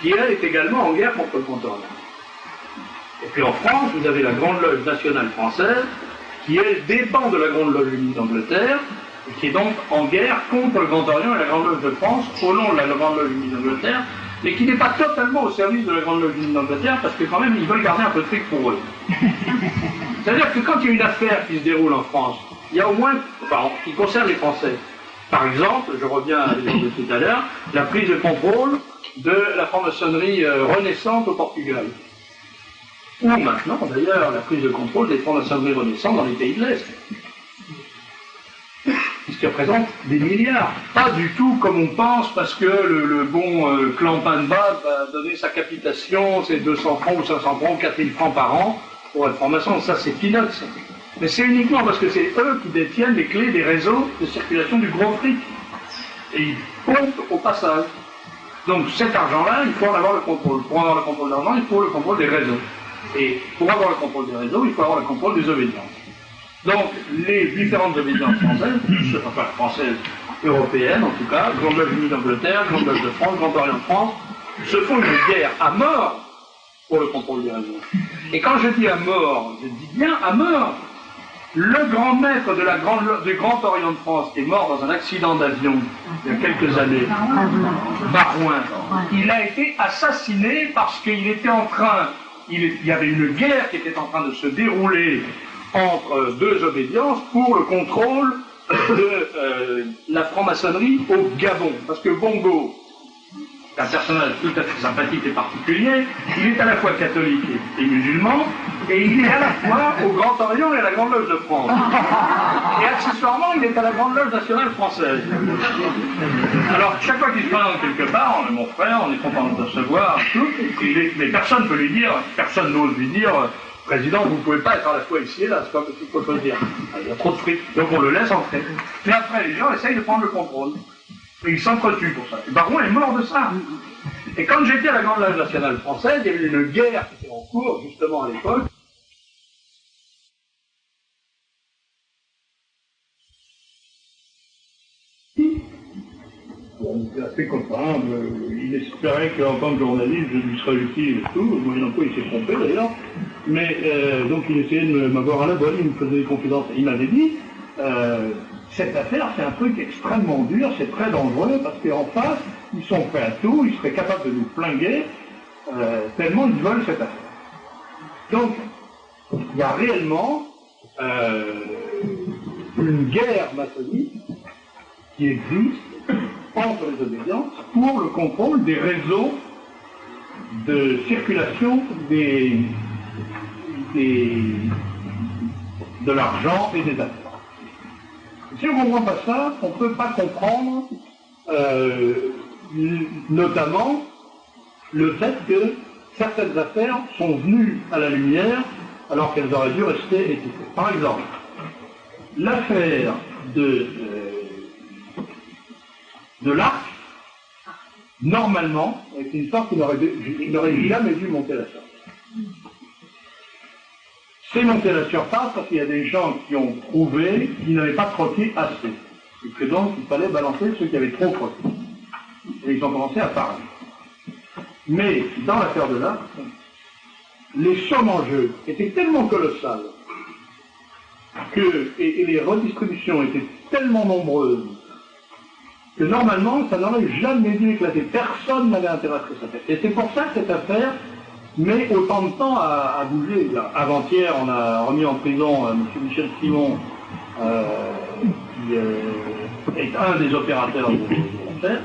qui elle est également en guerre contre le Grand Orient. Et puis en France, vous avez la Grande Loge nationale française, qui elle dépend de la Grande Loge Unie d'Angleterre, et qui est donc en guerre contre le Grand Orient et la Grande Loge de France, au nom de la Grande Loge Unie d'Angleterre, mais qui n'est pas totalement au service de la Grande Loge Unie d'Angleterre, parce que quand même, ils veulent garder un peu de fric pour eux. C'est-à-dire que quand il y a une affaire qui se déroule en France, il y a au moins, enfin, qui concerne les Français. Par exemple, je reviens à l'exemple de tout à l'heure, la prise de contrôle de la franc-maçonnerie renaissante au Portugal. Ou maintenant, d'ailleurs, la prise de contrôle des francs-maçonneries renaissantes dans les pays de l'Est. Ce qui représente des milliards. Pas du tout comme on pense, parce que le bon Clampin de Bade va donner sa capitation, c'est 200 francs ou 500 francs ou 4000 francs par an pour être franc-maçon. Ça, c'est peanuts. Mais c'est uniquement parce que c'est eux qui détiennent les clés des réseaux de circulation du gros fric. Et ils pompent au passage. Donc cet argent-là, il faut en avoir le contrôle. Pour avoir le contrôle d'argent, il faut le contrôle des réseaux. Et pour avoir le contrôle des réseaux, il faut avoir le contrôle des obédiences. Donc les différentes obédiences françaises, enfin françaises, européennes en tout cas, Grande Loge Unie d'Angleterre, Grande Loge de France, Grand Orient de France, se font une guerre à mort pour le contrôle des réseaux. Et quand je dis à mort, je dis bien à mort. Le grand maître de du Grand Orient de France est mort dans un accident d'avion il y a quelques années, Barouin. Il a été assassiné parce qu'il était en train, il y avait une guerre qui était en train de se dérouler entre deux obédiences pour le contrôle de la franc-maçonnerie au Gabon. Parce que Bongo un personnage tout à fait sympathique et particulier. Il est à la fois catholique et musulman, et il est à la fois au Grand Orient et à la Grande Loge de France. Et accessoirement, il est à la Grande Loge nationale française. Alors, chaque fois qu'il se présente quelque part, on est mon frère, on est content de se voir, tout, mais personne ne peut lui dire, personne n'ose lui dire, Président, vous ne pouvez pas être à la fois ici et là, c'est pas possible qu'on peut le dire. Il y a trop de fric, donc on le laisse entrer. Mais après, les gens essayent de prendre le contrôle. Et ils s'entretuent pour ça. Et Baron est mort de ça. Et quand j'étais à la Grande Loge nationale française, il y avait une guerre qui était en cours, justement à l'époque. On était assez copains. Il espérait qu'en tant que journaliste, je lui serais utile et tout. Moyennant quoi, il s'est trompé d'ailleurs. Mais donc il essayait de m'avoir à la bonne, il me faisait des confidences. Il m'avait dit, cette affaire, c'est un truc extrêmement dur, c'est très dangereux, parce qu'en face, ils sont prêts à tout, ils seraient capables de nous flinguer, tellement ils veulent cette affaire. Donc, il y a réellement une guerre maçonnique qui existe entre les obédiences pour le contrôle des réseaux de circulation de l'argent et des affaires. Si on ne comprend pas ça, on ne peut pas comprendre notamment le fait que certaines affaires sont venues à la lumière alors qu'elles auraient dû rester étouffées. Par exemple, l'affaire de l'Arc, normalement, est une histoire qui n'aurait jamais dû monter à la surface. C'est monté à la surface parce qu'il y a des gens qui ont prouvé qu'ils n'avaient pas trotté assez. Et que donc il fallait balancer ceux qui avaient trop trotté. Et ils ont commencé à parler. Mais dans l'affaire de l'Arc, les sommes en jeu étaient tellement colossales et les redistributions étaient tellement nombreuses que normalement ça n'aurait jamais dû éclater. Personne n'avait intérêt à ce que ça fasse. Et c'est pour ça que cette affaire met autant de temps à bouger. Avant-hier, on a remis en prison M. Michel Simon, qui est un des opérateurs de l'affaire.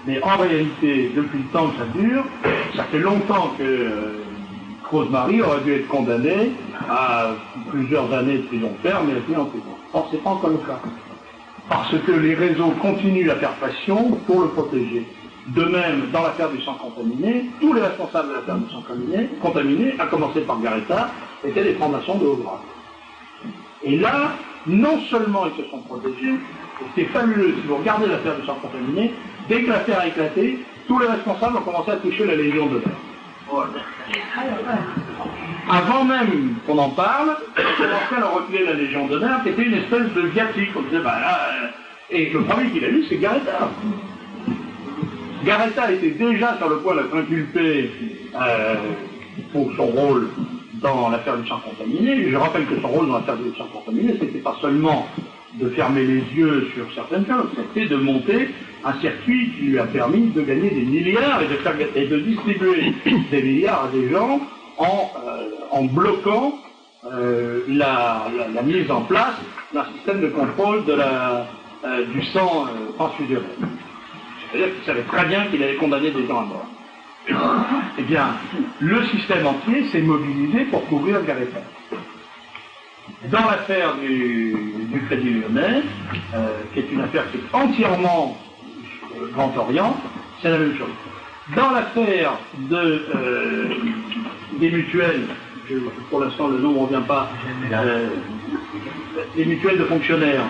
Mais en réalité, depuis le temps que ça dure, ça fait longtemps que Rosemary aurait dû être condamné à plusieurs années de prison ferme et à finir en prison. Or, c'est pas encore le cas. Parce que les réseaux continuent à faire pression pour le protéger. De même, dans l'affaire du sang contaminé, tous les responsables de l'affaire du sang contaminé, à commencer par Garetta, étaient des francs-maçons de haut grade. Et là, non seulement ils se sont protégés, c'est fabuleux, si vous regardez l'affaire du sang contaminé, dès que l'affaire a éclaté, tous les responsables ont commencé à toucher la Légion d'honneur. Avant même qu'on en parle, on commençait à leur reculer la Légion d'honneur, qui était une espèce de viatique. On disait, bah là, et le premier qu'il a lu, c'est Garetta. Garetta était déjà sur le point d'être inculpé pour son rôle dans l'affaire du sang contaminé. Je rappelle que son rôle dans l'affaire du sang contaminé, c'était pas seulement de fermer les yeux sur certaines choses, c'était de monter un circuit qui lui a permis de gagner des milliards et de distribuer des milliards à des gens en bloquant la mise en place d'un système de contrôle du sang transfusionnel. C'est-à-dire qu'il savait très bien qu'il allait condamner des gens à mort. Eh bien, le système entier s'est mobilisé pour couvrir Garetta. Dans l'affaire du Crédit Lyonnais, qui est une affaire qui est entièrement Grand Orient, c'est la même chose. Dans l'affaire des mutuelles, pour l'instant le nom ne revient pas, les mutuelles de fonctionnaires,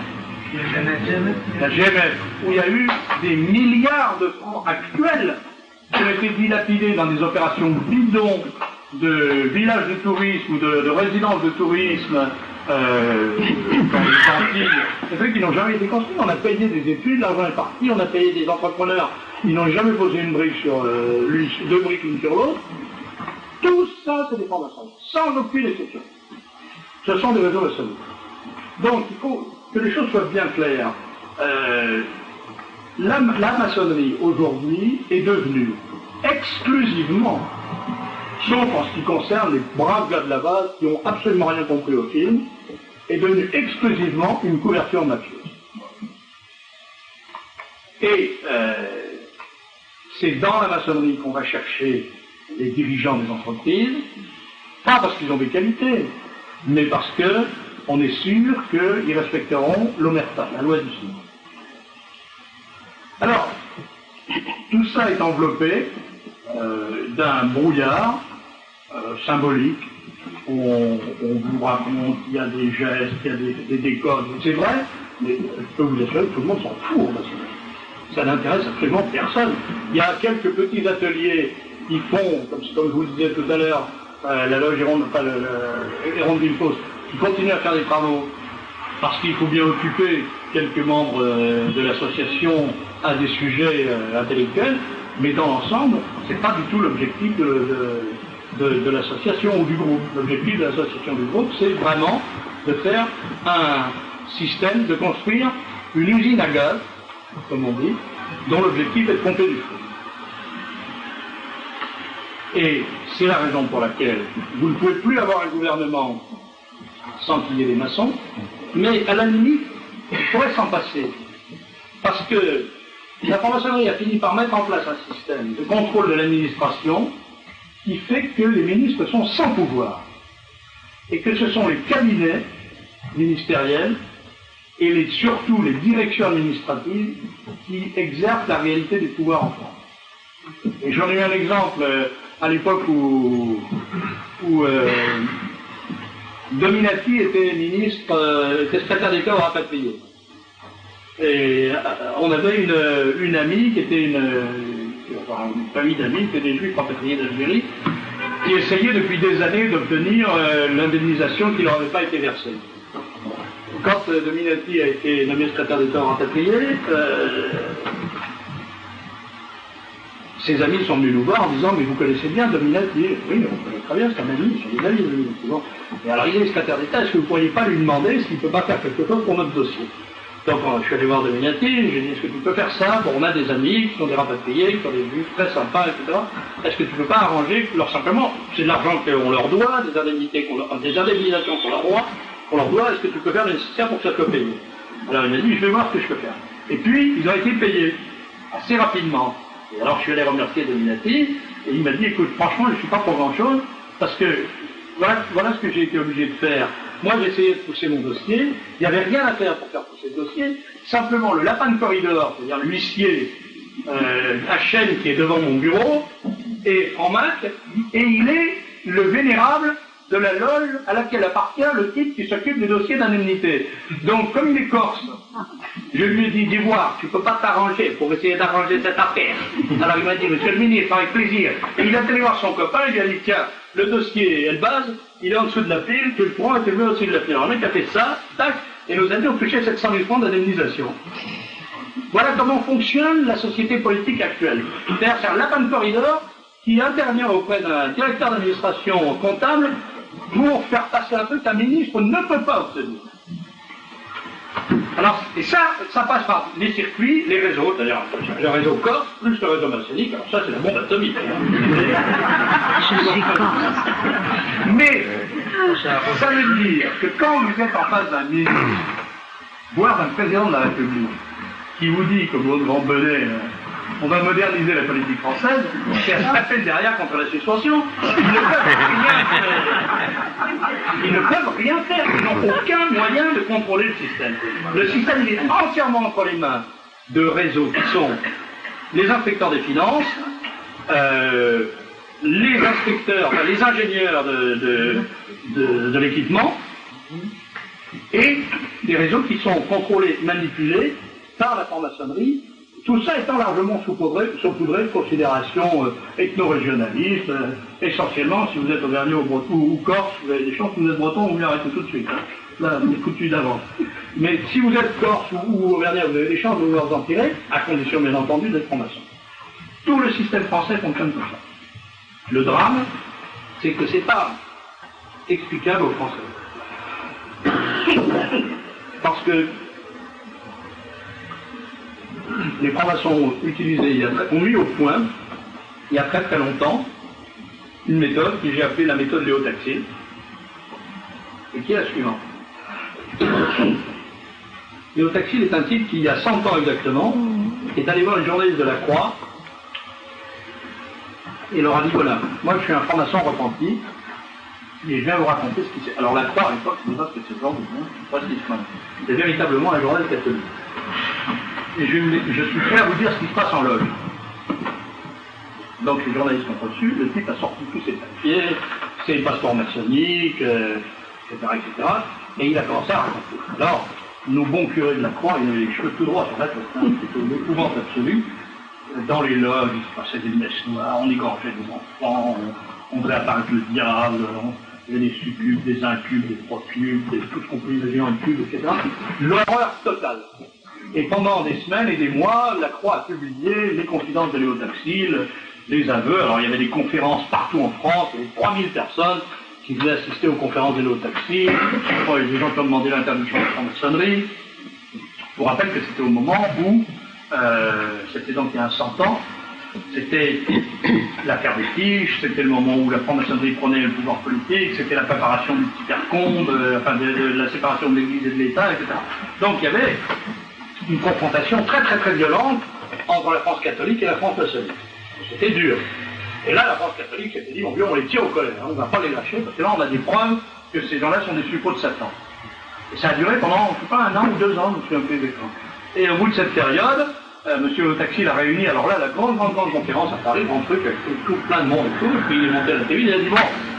la GMF, où il y a eu des milliards de francs actuels qui ont été dilapidés dans des opérations bidons de villages de tourisme ou de résidences de tourisme dans les Antilles, c'est vrai qu'ils n'ont jamais été construits. On a payé des études, l'argent est parti, on a payé des entrepreneurs, ils n'ont jamais posé une brique sur deux briques l'une sur l'autre. Tout ça, c'est des francs-maçons, sans aucune exception. Ce sont des réseaux maçonniques. Donc, il faut que les choses soient bien claires. La maçonnerie, aujourd'hui, est devenue exclusivement, sauf en ce qui concerne les braves gars de la base qui n'ont absolument rien compris au film, est devenue exclusivement une couverture mafieuse. Et c'est dans la maçonnerie qu'on va chercher les dirigeants des entreprises, pas parce qu'ils ont des qualités, mais parce qu'on est sûr qu'ils respecteront l'omerta, la loi du signe. Alors, tout ça est enveloppé d'un brouillard symbolique où on vous raconte qu'il y a des gestes, qu'il y a des décodes. C'est vrai, mais je peux vous assurer que tout le monde s'en fout en maçonnerie. Ça n'intéresse absolument personne. Il y a quelques petits ateliers qui font, comme je vous le disais tout à l'heure, la loge Hérondine Fausse, qui continue à faire des travaux parce qu'il faut bien occuper quelques membres de l'association à des sujets intellectuels, mais dans l'ensemble, c'est pas du tout l'objectif de l'association ou du groupe. L'objectif de l'association du groupe, c'est vraiment de faire un système, de construire une usine à gaz, comme on dit, dont l'objectif est de pomper du feu. Et c'est la raison pour laquelle vous ne pouvez plus avoir un gouvernement sans qu'il y ait des maçons, mais à la limite, il pourrait s'en passer. Parce que la franc-maçonnerie a fini par mettre en place un système de contrôle de l'administration qui fait que les ministres sont sans pouvoir. Et que ce sont les cabinets ministériels et surtout les directions administratives qui exercent la réalité des pouvoirs en France. Et j'en ai eu un exemple à l'époque où Dominati était ministre, était secrétaire d'État au rapatrié. Et on avait une amie qui était une famille d'amis, qui était des juifs rapatriés d'Algérie, qui essayait depuis des années d'obtenir l'indemnisation qui leur avait pas été versée. Quand Dominati a été nommé secrétaire d'État au rapatrié, ses amis sont venus nous voir en disant « Mais vous connaissez bien Dominati ?» Oui, on connaît très bien, c'est un ami, c'est des amis. Bon. Et alors il est secrétaire d'État, est-ce que vous ne pourriez pas lui demander s'il ne peut pas faire quelque chose pour notre dossier? Donc je suis allé voir Dominati, j'ai dit « Est-ce que tu peux faire ça? Bon, on a des amis qui sont des rapatriés, qui sont des juifs très sympas, etc. Est-ce que tu ne peux pas arranger leur simplement, c'est de l'argent qu'on leur doit, des indemnités des indemnisations qu'on leur doit, est-ce que tu peux faire le nécessaire pour que ça soit payé? » Alors il m'a dit « Je vais voir ce que je peux faire. » Et puis ils ont été payés assez rapidement. Et alors je suis allé remercier Dominati, et il m'a dit, écoute, franchement, je ne suis pas pour grand-chose, parce que voilà ce que j'ai été obligé de faire. Moi, j'ai essayé de pousser mon dossier, il n'y avait rien à faire pour faire pousser le dossier, simplement le lapin de corridor, c'est-à-dire l'huissier à chaîne qui est devant mon bureau, est en maths, et il est le vénérable de la loge à laquelle appartient le type qui s'occupe des dossiers d'indemnité. Donc, comme il est corse, je lui ai dit, dis voir, tu peux pas t'arranger pour essayer d'arranger cette affaire. Alors il m'a dit, monsieur le ministre, avec plaisir. Et il a allé voir son copain, il lui a dit, tiens, le dossier Elbaz, il est en dessous de la pile, tu le prends et tu le mets au-dessus de la pile. Alors le mec a fait ça, tac, et nos amis ont touché 700 000 francs d'indemnisation. Voilà comment fonctionne la société politique actuelle. C'est-à-dire, c'est un lapin de corridor qui intervient auprès d'un directeur d'administration comptable pour faire passer un truc qu'un ministre ne peut pas obtenir. Alors, et ça passe par les circuits, les réseaux, c'est-à-dire le réseau corse plus le réseau maçonnique, alors ça c'est la bombe atomique. Mais, ça veut dire que quand vous êtes en face d'un ministre, voire d'un président de la République, qui vous dit, comme votre grand bonnet, on va moderniser la politique française, et à se taper derrière contre la suspension, ils ne peuvent rien faire, ils n'ont aucun moyen de contrôler le système. Le système il est entièrement entre les mains de réseaux qui sont les inspecteurs des finances, les inspecteurs, enfin, les ingénieurs de l'équipement, et des réseaux qui sont contrôlés, manipulés par la franc-maçonnerie. Tout ça étant largement saupoudré de considérations ethno-régionalistes, essentiellement, si vous êtes auvergnat ou corse, vous avez des chances que vous êtes breton, vous l'arrêtez tout de suite. Hein. Là, c'est foutu d'avance. Mais si vous êtes corse ou auvergnat, vous avez des chances de vous en tirer, à condition, bien entendu, d'être franc-maçon. Tout le système français fonctionne comme ça. Le drame, c'est que c'est pas explicable aux Français. Parce que les francs-maçons ont mis au point, il y a très très longtemps, une méthode que j'ai appelée la méthode Léo Taxil, et qui est la suivante. Léo Taxil est un type qui, il y a 100 ans exactement, est allé voir une journaliste de la Croix et leur a dit voilà, moi je suis un franc-maçon repenti, et je viens vous raconter ce qui s'est... Alors la Croix à l'époque, c'est pas ce que c'est aujourd'hui, pas ce qui se passe. C'est véritablement un journal catholique. Et je suis prêt à vous dire ce qui se passe en loge. Donc les journalistes ont reçu, le type a sorti tous ses papiers, ses passeports maçonniques, etc., etc. Et il a commencé à raconter. Alors, nos bons curés de la Croix, ils avaient les cheveux tout droits sur la tête, c'était une épouvante absolue. Dans les loges, il se passait des messes noires, on égorgeait des enfants, on faisait apparaître le diable, il y avait des succubes, des incubes, des procubes, tout ce qu'on peut imaginer en cube, etc. L'horreur totale. Et pendant des semaines et des mois, la Croix a publié les confidences de Léo Taxil, les aveux. Alors il y avait des conférences partout en France, il y avait 3000 personnes qui venaient assister aux conférences de Léo Taxil. Il y a des gens qui ont demandé l'interdiction de la franc-maçonnerie. Je vous rappelle que c'était au moment où, c'était donc il y a 100 ans, c'était l'affaire des Tiges, c'était le moment où la franc-maçonnerie prenait le pouvoir politique, c'était la préparation du petit Percombe, de la séparation de l'Église et de l'État, etc. Donc il y avait une confrontation très très très violente entre la France catholique et la France maçonnique. C'était dur. Et là, la France catholique s'était dit, mon Dieu, on les tire au collet, on ne va pas les lâcher, parce que là on a des preuves que ces gens-là sont des suppôts de Satan. Et ça a duré pendant, je ne sais pas, 1 an ou 2 ans, je me souviens plus exactement. Et au bout de cette période, M. Taxil a réuni, alors là, la grande conférence à Paris, grand truc, avec tout plein de monde et tout, et puis il est monté à la télé, il a dit, bon,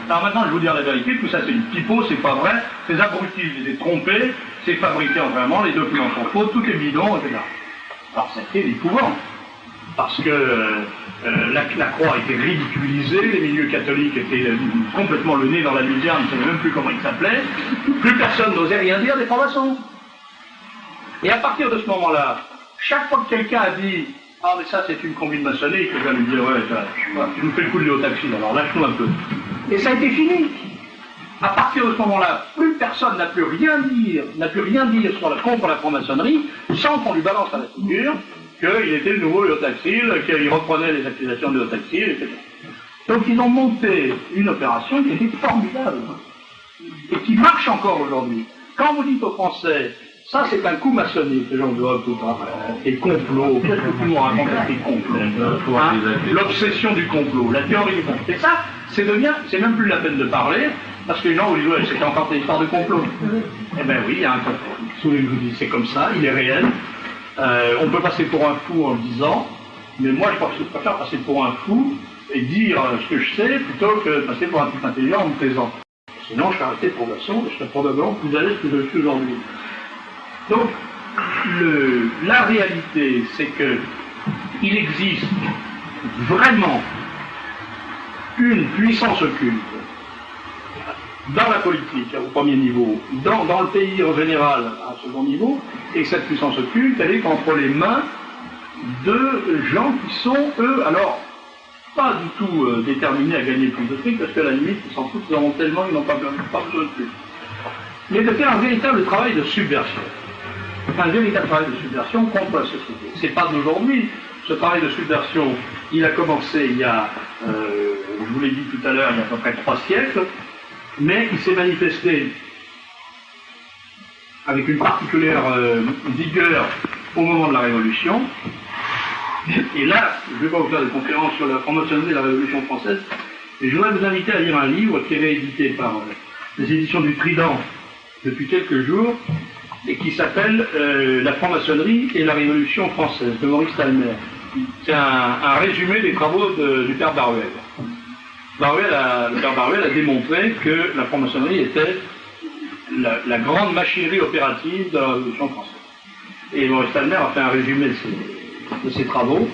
alors maintenant je vais vous dire la vérité, tout ça c'est une pipeau, c'est pas vrai, ces abrutis, je les ai trompés, c'est fabriqué en vraiment, les documents sont faux, tout est bidon, etc. Alors c'était épouvant, parce que la Croix a été ridiculisée, les milieux catholiques étaient complètement le nez dans la luzerne, je ne savais même plus comment ils s'appelaient, plus personne n'osait rien dire des francs-maçons. Et à partir de ce moment-là, chaque fois que quelqu'un a dit « Ah mais ça c'est une combine maçonnique », je vais lui dire « Ouais, tu nous fais le coup de Léo Taxil, alors lâche-nous un peu ». Et ça a été fini. À partir de ce moment-là, plus personne n'a pu rien dire contre la franc-maçonnerie sans qu'on lui balance à la figure qu'il était le nouveau Léo Taxil, qu'il reprenait les accusations de Léo Taxil, etc. Donc ils ont monté une opération qui était formidable et qui marche encore aujourd'hui. Quand vous dites aux Français ça, c'est un coup maçonnique, les gens doivent tout et complot, qu'est-ce que tu nous racontes avec les complots, hein? L'obsession du complot, la théorie du complot. Et ça, c'est même plus la peine de parler, parce que les gens vous disent, ouais, c'est encore des histoires de complot. Eh bien oui, il y a un complot. Souvent, je vous dis, c'est comme ça, il est réel. On peut passer pour un fou en le disant, mais moi, je préfère passer pour un fou et dire ce que je sais, plutôt que passer pour un type intelligent en me plaisant. Sinon, je serais arrêté pour maçon, et je serais probablement plus à l'aise que je suis aujourd'hui. Donc, la réalité, c'est que il existe vraiment une puissance occulte dans la politique, au premier niveau, dans le pays en général, à un second niveau, et cette puissance occulte, elle est entre les mains de gens qui sont, eux, alors, pas du tout déterminés à gagner plus de fric, parce qu'à la limite, ils s'en foutent, ils en ont tellement, ils n'ont pas besoin de plus. Mais de faire un véritable travail de subversion. Un véritable travail de subversion contre la société. C'est pas d'aujourd'hui. Ce travail de subversion, il a commencé il y a, je vous l'ai dit tout à l'heure, il y a à peu près 3 siècles, mais il s'est manifesté avec une particulière vigueur au moment de la Révolution. Et là, je ne vais pas vous faire de conférence sur la franc-maçonnerie de la Révolution française, mais je voudrais vous inviter à lire un livre qui est réédité par les éditions du Trident depuis quelques jours, et qui s'appelle La franc-maçonnerie et la Révolution française, de Maurice Talmer. C'est un résumé des travaux du père Baruel. Le père Baruel a démontré que la franc-maçonnerie était la grande machinerie opérative de la Révolution française. Et Maurice Talmer a fait un résumé de ses travaux.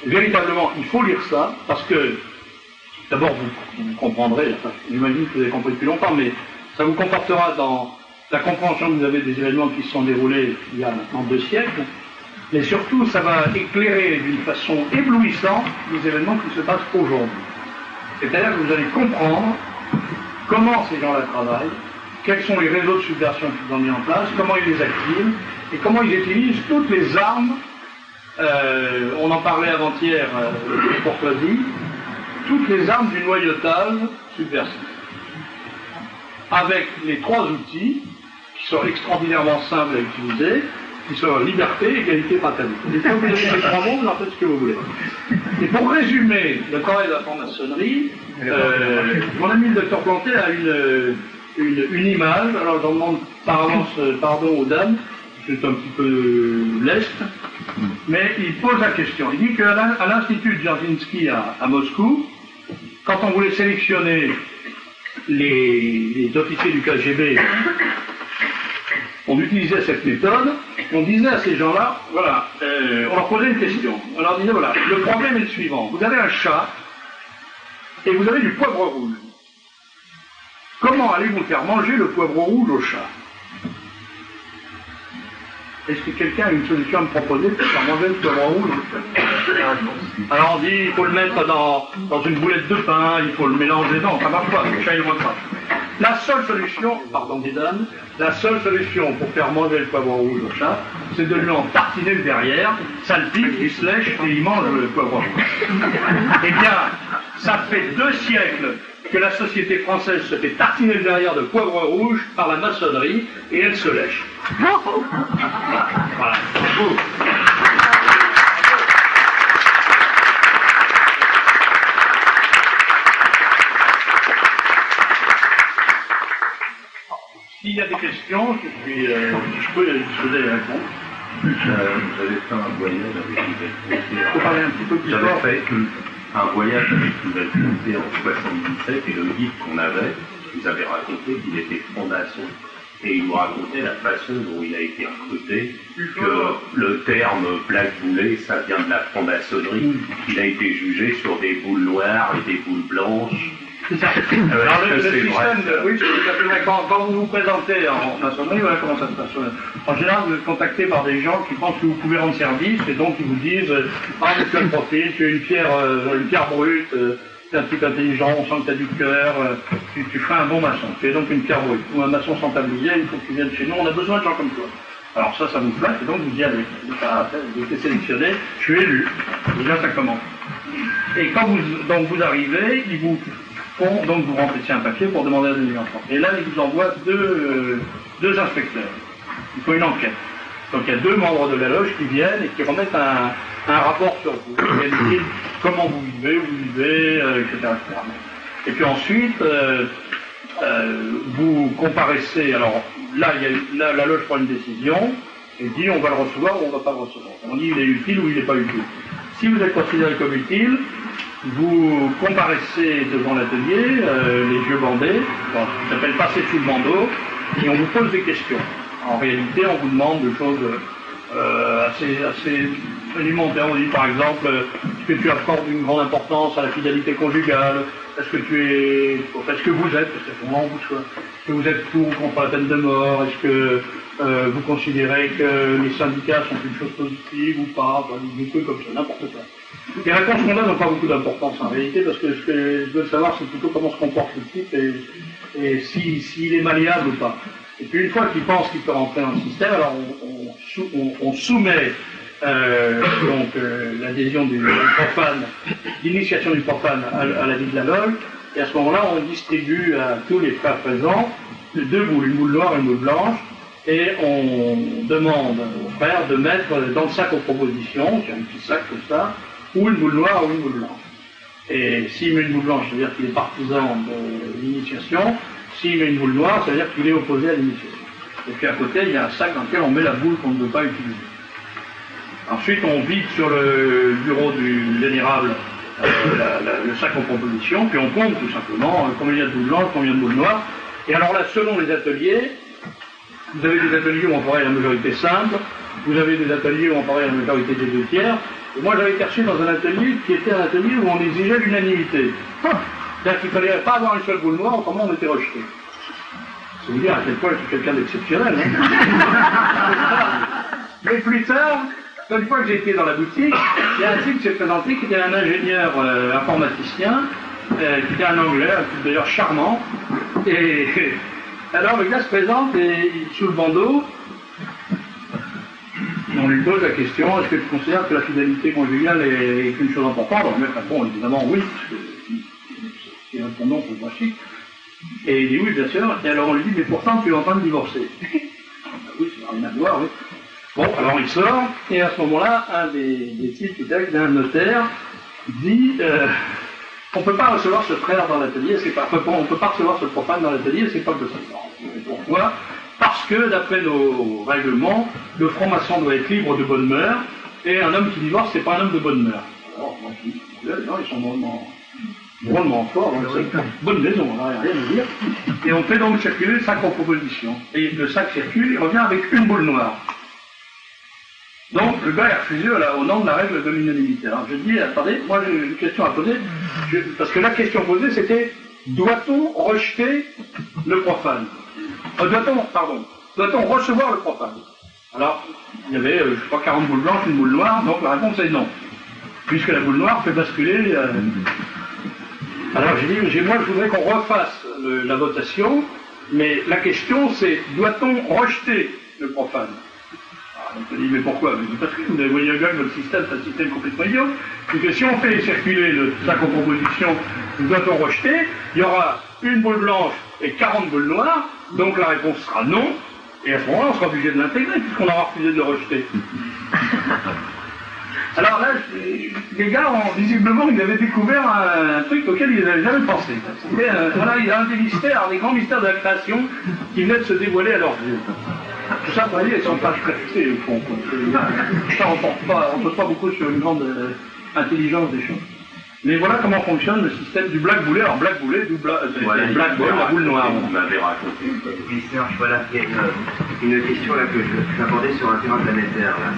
Véritablement, il faut lire ça, parce que, d'abord, vous comprendrez, enfin, j'imagine que vous avez compris depuis longtemps, mais ça vous confortera dans la compréhension que vous avez des événements qui se sont déroulés il y a maintenant 2 siècles, mais surtout ça va éclairer d'une façon éblouissante les événements qui se passent aujourd'hui. C'est-à-dire que vous allez comprendre comment ces gens-là travaillent, quels sont les réseaux de subversion qu'ils ont mis en place, comment ils les activent, et comment ils utilisent toutes les armes, on en parlait avant-hier pour Courtoisie, toutes les armes du noyautage subversif. Avec les 3 outils, qui sont extraordinairement simples à utiliser, qui sont liberté, égalité, fraternité. Et quand vous avez ces trois mots, vous en faites ce que vous voulez. Et pour résumer le travail de la franc-maçonnerie, mon ami le docteur Planté a une image. Alors j'en demande par avance pardon aux dames, c'est un petit peu leste, mais il pose la question. Il dit qu'à l'Institut Dzerzhinsky à Moscou, quand on voulait sélectionner les officiers du KGB, on utilisait cette méthode, on disait à ces gens-là, voilà, on leur posait une question. On leur disait, voilà, le problème est le suivant. Vous avez un chat et vous avez du poivre rouge. Comment allez-vous faire manger le poivre rouge au chat? Est-ce que quelqu'un a une solution à me proposer pour faire manger le poivre rouge? Alors on dit, il faut le mettre dans une boulette de pain, il faut le mélanger. Non, ça marche pas, le chat il ne mange pas. La seule solution, pardon mesdames, la seule solution pour faire manger le poivre rouge au chat, c'est de lui en tartiner le derrière, ça le pique, il se lèche et il mange le poivre rouge. Eh bien, ça fait 2 siècles que la société française se fait tartiner le derrière de poivre rouge par la maçonnerie et elle se lèche. Voilà. S'il y a des questions, je peux disposer les réponses. J'avais fait un voyage avec une Faut parler un petit peu plus fort. J'avais fait un voyage avec une communauté en 77 et le guide qu'on avait nous avait raconté qu'il était franc-maçon et il nous racontait la façon dont il a été recruté, que le terme black boulet, ça vient de la franc-maçonnerie. Il a été jugé sur des boules noires et des boules blanches. C'est ça. Alors le système, oui, c'est tout à fait vrai. Quand vous vous présentez en maçonnerie, voilà comment ça se passe. En général, vous êtes contacté par des gens qui pensent que vous pouvez rendre service et donc ils vous disent ah, mais tu as le profil, tu es une pierre brute, tu es un type intelligent, on sent que tu as du cœur, tu feras un bon maçon. Tu es donc une pierre brute. Ou un maçon sans tablier, il faut que tu viennes chez nous, on a besoin de gens comme toi. Alors ça vous plaît, et donc vous y allez. Vous êtes sélectionné, je suis élu. Déjà ça commence. Et quand vous arrivez, ils vous donc vous remplissez un papier pour demander à devenir enfant. Et là, ils vous envoient deux inspecteurs. Il faut une enquête. Donc il y a 2 membres de la loge qui viennent et qui remettent un rapport sur vous. Ils disent comment vous vivez, etc., etc. Et puis ensuite, vous comparaissez. Alors là, la loge prend une décision et dit on va le recevoir ou on ne va pas le recevoir. On dit il est utile ou il n'est pas utile. Si vous êtes considéré comme utile, vous comparaissez devant l'atelier, les yeux bandés, ça s'appelle passer sous le bandeau, et on vous pose des questions. En réalité, on vous demande des choses assez élémentaires. On dit par exemple, est-ce que tu accordes une grande importance à la fidélité conjugale? Est-ce que vous êtes, parce que moment où est-ce que vous êtes pour ou contre la peine de mort? Est-ce que vous considérez que les syndicats sont une chose positive ou pas? Des trucs comme ça, n'importe quoi. Les réponses qu'on donne n'ont pas beaucoup d'importance en réalité, parce que ce que je veux savoir, c'est plutôt comment se comporte le type et s'il est malléable ou pas. Et puis une fois qu'il pense qu'il peut rentrer dans le système, alors on soumet l'adhésion du profane, l'initiation du profane à la vie de la loge, et à ce moment-là, on distribue à tous les frères présents 2 boules, une boule noire et une boule blanche, et on demande aux frères de mettre dans le sac aux propositions, c'est un petit sac comme ça, ou une boule noire ou une boule blanche. Et s'il met une boule blanche, ça veut dire qu'il est partisan de l'initiation. S'il met une boule noire, ça veut dire qu'il est opposé à l'initiation. Et puis à côté, il y a un sac dans lequel on met la boule qu'on ne veut pas utiliser. Ensuite, on vide sur le bureau du vénérable le sac aux propositions, puis on compte tout simplement combien il y a de boules blanches, combien de boules noires. Et alors là, selon les ateliers, vous avez des ateliers où on travaille à la majorité simple, vous avez des ateliers où on travaille à la majorité des 2 tiers. Et moi, j'avais été reçu dans un atelier qui était un atelier où on exigeait l'unanimité. C'est-à-dire qu'il ne fallait pas avoir une seule boule noire, autrement on était rejeté. C'est vous dire à quel point je suis quelqu'un d'exceptionnel. Mais plus tard, une fois que j'ai été dans la boutique, il y a un type qui s'est présenté qui était un ingénieur informaticien, qui était un anglais, un type d'ailleurs charmant. Et alors le gars se présente et sous le bandeau, on lui pose la question, est-ce que tu considères que la fidélité conjugale est une chose importante? Alors le mec répond évidemment oui, parce que c'est un fondement pour le principe. Et il dit oui, bien sûr. Et alors on lui dit, mais pourtant tu es en train de divorcer. Oui, ça n'a rien à voir, oui. Bon, alors il sort, et à ce moment-là, un des types du texte, d'un notaire, dit on ne peut pas recevoir ce frère dans l'atelier, on ne peut pas recevoir ce profane dans l'atelier, c'est pas que ça sort. Pourquoi? Parce que, d'après nos règlements, le franc-maçon doit être libre de bonne mœurs, et un homme qui divorce, c'est pas un homme de bonne mœurs. Alors, moi, je dis, non, ils sont drôlement forts, c'est une bonne maison, on n'a rien à dire. Et on fait donc circuler le sac en proposition. Et le sac circule, il revient avec une boule noire. Donc, le gars est refusé au nom de la règle de l'unanimité. Alors, je dis, attendez, moi j'ai une question à poser, parce que la question posée, c'était, doit-on rejeter le profane? Doit-on recevoir le profane? Alors, il y avait, je crois, 40 boules blanches, une boule noire, donc la réponse est non. Puisque la boule noire fait basculer... Alors j'ai dit, moi je voudrais qu'on refasse la votation, mais la question c'est, doit-on rejeter le profane? Alors, on me dit, mais pourquoi? Je dis, parce que vous voyez bien que notre système, c'est un système complètement idiot, c'est que si on fait circuler le sac en proposition, doit-on rejeter, il y aura une boule blanche et 40 boules noires, donc la réponse sera non, et à ce moment-là, on sera obligé de l'intégrer, puisqu'on aura refusé de le rejeter. Alors là, les gars, visiblement, ils avaient découvert un truc auquel ils n'avaient jamais pensé. Voilà, il y a un des mystères, des grands mystères de la création qui venaient de se dévoiler à leurs yeux. Tout ça, vous voyez, elles sont pas très fixées, au fond. Ça, on ne pose pas beaucoup sur une grande intelligence des choses. Mais voilà comment fonctionne le système du black boulet. Alors, black boulet, black ball, la boule noire. Vous m'avez raconté. Oui, Serge, voilà, il y a une question là que je vais aborder sur un terrain planétaire. Là.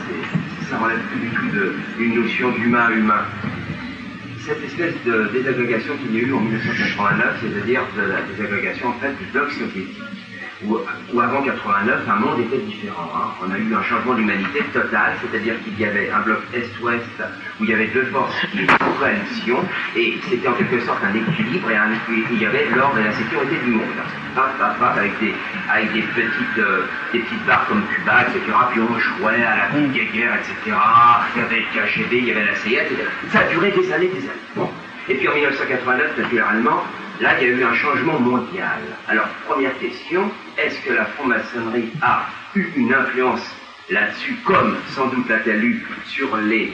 Ça relève plus du tout d'une notion d'humain à humain. Cette espèce de désagrégation qu'il y a eu en 1989, c'est-à-dire de la désagrégation en fait du bloc soviétique, où avant 89, un monde était différent. Hein. On a eu un changement d'humanité total, c'est-à-dire qu'il y avait un bloc Est-Ouest où il y avait deux forces qui étaient en coalition, et c'était en quelque sorte un équilibre, et il y avait l'ordre et la sécurité du monde. Avec des petites barres comme Cuba, etc. Puis on jouait à la petite guerre, etc. Il y avait le KGB, il y avait la CIA, etc. Ça a duré des années. Bon. Et puis en 1989, naturellement, là, il y a eu un changement mondial. Alors, première question, est-ce que la franc-maçonnerie a eu une influence là-dessus, comme sans doute l'a-t-elle eu sur les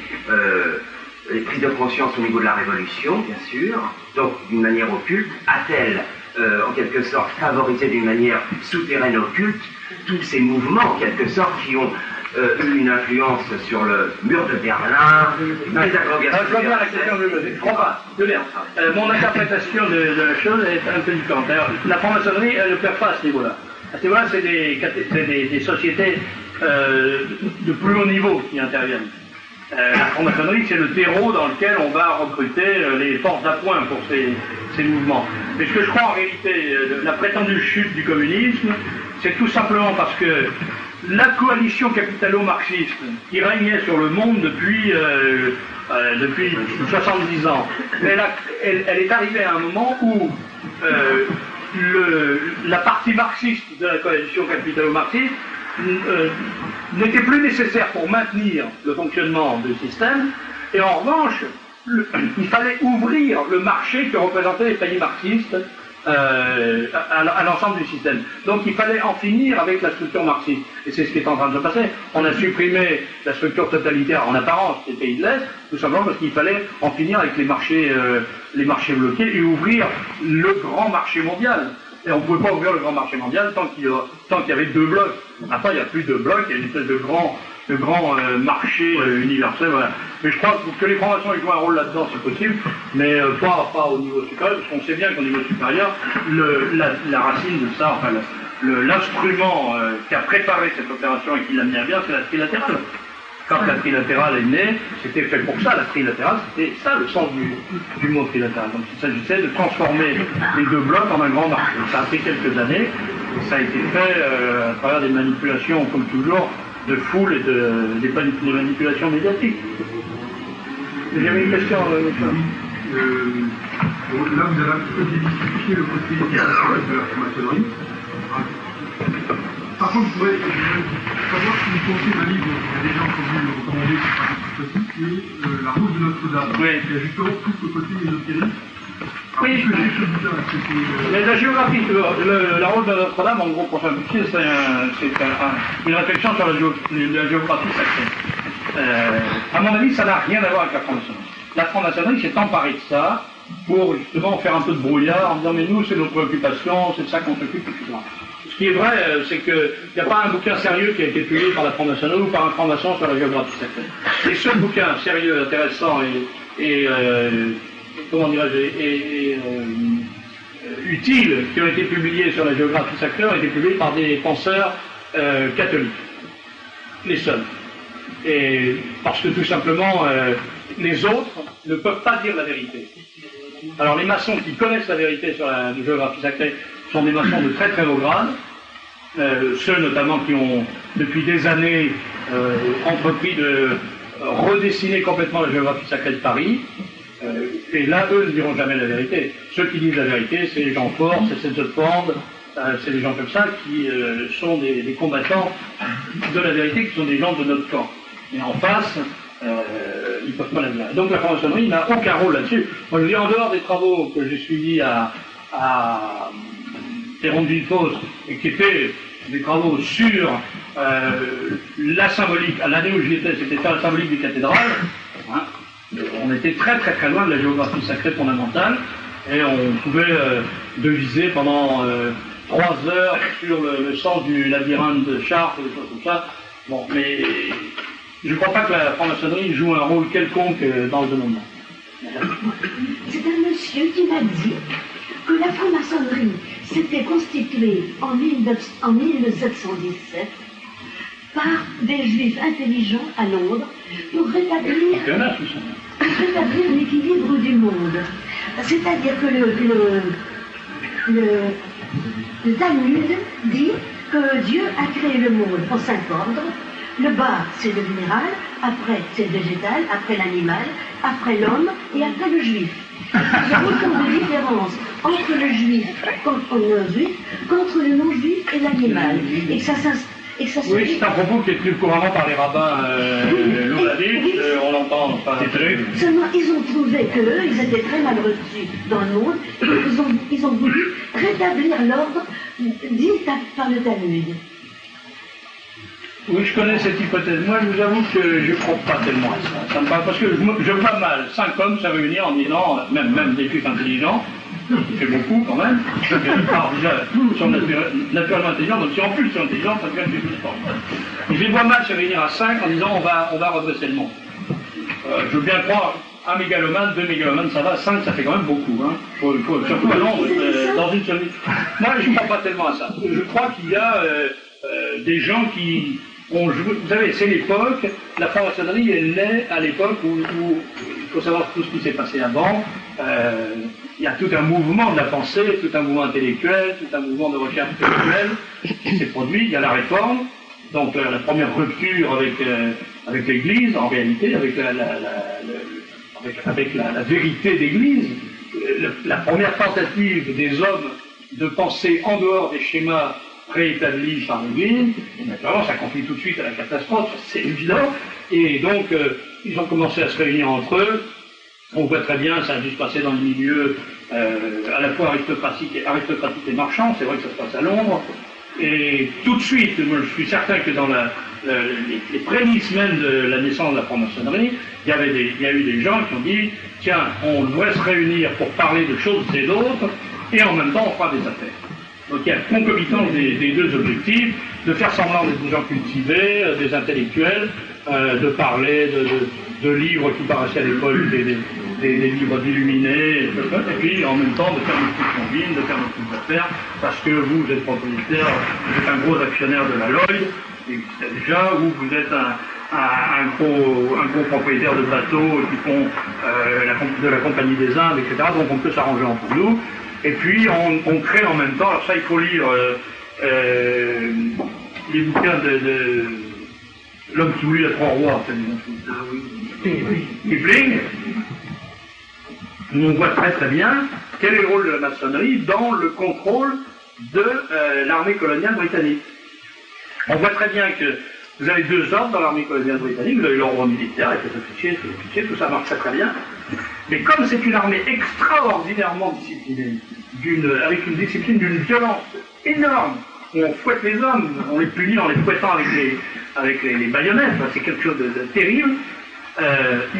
prises de conscience au niveau de la Révolution, bien sûr, donc d'une manière occulte, a-t-elle en quelque sorte favorisé d'une manière souterraine occulte tous ces mouvements, en quelque sorte, qui ont eu une influence sur le mur de Berlin, les agrégations. Je reviens à la question je comprends pas. Mon interprétation de la chose est un peu différente. Alors, la franc-maçonnerie, elle ne perd pas à ce niveau-là. À ce niveau-là, c'est des sociétés de plus haut niveau qui interviennent. La franc-maçonnerie, c'est le terreau dans lequel on va recruter les forces d'appoint pour ces mouvements. Mais ce que je crois en réalité, la prétendue chute du communisme, c'est tout simplement parce que la coalition capitalo-marxiste qui régnait sur le monde depuis 70 ans, elle est arrivée à un moment où la partie marxiste de la coalition capitalo-marxiste n'était plus nécessaire pour maintenir le fonctionnement du système, et en revanche, il fallait ouvrir le marché que représentaient les pays marxistes à l'ensemble du système. Donc il fallait en finir avec la structure marxiste. Et c'est ce qui est en train de se passer. On a supprimé la structure totalitaire en apparence des pays de l'Est, tout simplement parce qu'il fallait en finir avec les marchés bloqués et ouvrir le grand marché mondial. Et on ne pouvait pas ouvrir le grand marché mondial tant qu'il y avait deux blocs. Après, il n'y a plus de blocs, il y a une espèce de grand marché universel. Voilà. Mais je crois que les francs-maçons jouent un rôle là-dedans, c'est possible, mais pas au niveau supérieur, parce qu'on sait bien qu'au niveau supérieur, la racine de ça, enfin, l'instrument qui a préparé cette opération et qui l'a mis à bien, c'est la trilatérale. Quand la trilatérale est née, c'était fait pour ça, la trilatérale, c'était ça le sens du mot trilatéral. Donc il s'agissait de transformer les deux blocs en un grand marché. Ça a pris quelques années, et ça a été fait à travers des manipulations, comme toujours, de foule et des manipulations médiatiques. J'avais une question, là, vous avez un petit peu démystifié le côté de la franc-maçonnerie. Par contre, je voudrais savoir si vous pensez d'un livre que des gens ont voulu recommander, qui est La Rose de Notre-Dame. Oui. Il y a justement tout ce côté ésotérique Oui, mais la géographie, le rôle de Notre-Dame, en gros, pour simplifier, c'est une réflexion sur la géographie sacrée. À mon avis, ça n'a rien à voir avec la franc-maçonnerie. La franc-maçonnerie s'est emparée de ça pour justement faire un peu de brouillard en disant mais nous, c'est notre préoccupation, c'est de ça qu'on s'occupe, etc. Ce qui est vrai, c'est qu'il n'y a pas un bouquin sérieux qui a été publié par la franc-maçonnerie ou par un franc-maçon sur la géographie sacrée. Les seuls bouquins sérieux, intéressants et comment dirais-je, utiles qui ont été publiés sur la géographie sacrée ont été publiés par des penseurs catholiques. Les seuls. Et parce que tout simplement, les autres ne peuvent pas dire la vérité. Alors les maçons qui connaissent la vérité sur la géographie sacrée sont des maçons de très très haut grade, ceux notamment qui ont depuis des années entrepris de redessiner complètement la géographie sacrée de Paris. Et là, eux ne diront jamais la vérité. Ceux qui disent la vérité, c'est les gens forts, c'est Zetford, c'est des gens comme ça qui sont des combattants de la vérité, qui sont des gens de notre camp. Et en face, ils ne peuvent pas la dire. Donc la franc-maçonnerie n'a aucun rôle là-dessus. Moi je dis, en dehors des travaux que j'ai suivis à Théron-de-Villefausse, et qui étaient des travaux sur la symbolique, à l'année où j'y étais, c'était la symbolique des cathédrales, hein, on était très très très loin de la géographie sacrée fondamentale, et on pouvait deviser pendant 3 heures sur le sens du labyrinthe de Chartres, des choses comme ça. Bon, mais je ne crois pas que la franc-maçonnerie joue un rôle quelconque dans le domaine. C'est un monsieur qui m'a dit que la franc-maçonnerie s'était constituée en 1717 par des juifs intelligents à Londres pour rétablir l'équilibre du monde. C'est-à-dire que le Talmud dit que Dieu a créé le monde en 5 ordres. Le bas, c'est le minéral, après c'est le végétal, après l'animal, après l'homme et après le juif. Il y a autant de différences entre le juif, qu'entre le non-juif et l'animal. Et que ça oui, c'est un propos qui est tenu couramment par les rabbins Lubavitch, on l'entend, Seulement, ils ont trouvé qu'eux, ils étaient très mal reçus dans le monde, et ils ont voulu rétablir l'ordre dit par le Talmud. Oui, je connais cette hypothèse. Moi, je vous avoue que je ne crois pas tellement à ça. Ça me parle, parce que je vois mal 5 hommes se réunir en disant, même des juifs intelligents, c'est beaucoup quand même, déjà, tous sont naturellement intelligents, donc si en plus ils sont intelligents, ça devient plus fort. Je les vois mal se réunir à 5 en disant on va redresser le monde. Je veux bien croire, 1 mégalomane, 2 mégalomanes, ça va, 5 ça fait quand même beaucoup. Hein. Surtout à Londres, dans une seule. Moi je ne crois pas tellement à ça. Je crois qu'il y a des gens qui ont joué. Vous savez, c'est l'époque, la franc-maçonnerie est née à l'époque où il faut savoir tout ce qui s'est passé avant. Il y a tout un mouvement de la pensée, tout un mouvement intellectuel, tout un mouvement de recherche intellectuelle qui s'est produit. Il y a la réforme, donc la première rupture avec l'Église, en réalité, avec la vérité d'Église, la première tentative des hommes de penser en dehors des schémas réétablis par l'Église, et naturellement ça conduit tout de suite à la catastrophe, c'est évident, et donc ils ont commencé à se réunir entre eux. On voit très bien, ça a dû se passer dans les milieux à la fois aristocratique et marchand, c'est vrai que ça se passe à Londres, et tout de suite, moi je suis certain que dans les prémices même de la naissance de la franc-maçonnerie, il y a eu des gens qui ont dit, tiens, on devrait se réunir pour parler de choses et d'autres, et en même temps on fera des affaires. Donc il y a concomitance des deux objectifs, de faire semblant d'être des gens cultivés, des intellectuels, de parler de livres qui paraissaient à l'école, des livres d'illuminés, et puis en même temps de faire notre petite combine, de faire notre petites affaires, parce que vous êtes propriétaire, vous êtes un gros actionnaire de la Lloyd, qui existait déjà, ou vous êtes un gros propriétaire de bateaux qui font de la Compagnie des Indes, etc. Donc on peut s'arranger entre nous. Et puis on crée en même temps, alors ça il faut lire les bouquins de L'homme qui voulut être roi roi, Kipling. On voit très très bien quel est le rôle de la maçonnerie dans le contrôle de l'armée coloniale britannique. On voit très bien que vous avez 2 ordres dans l'armée coloniale britannique, vous avez l'ordre militaire avec les officiers, tout ça marche très très bien, Mais comme c'est une armée extraordinairement disciplinée, avec une discipline d'une violence énorme, où on fouette les hommes, on les punit en les fouettant avec les baïonnettes, enfin, c'est quelque chose de terrible,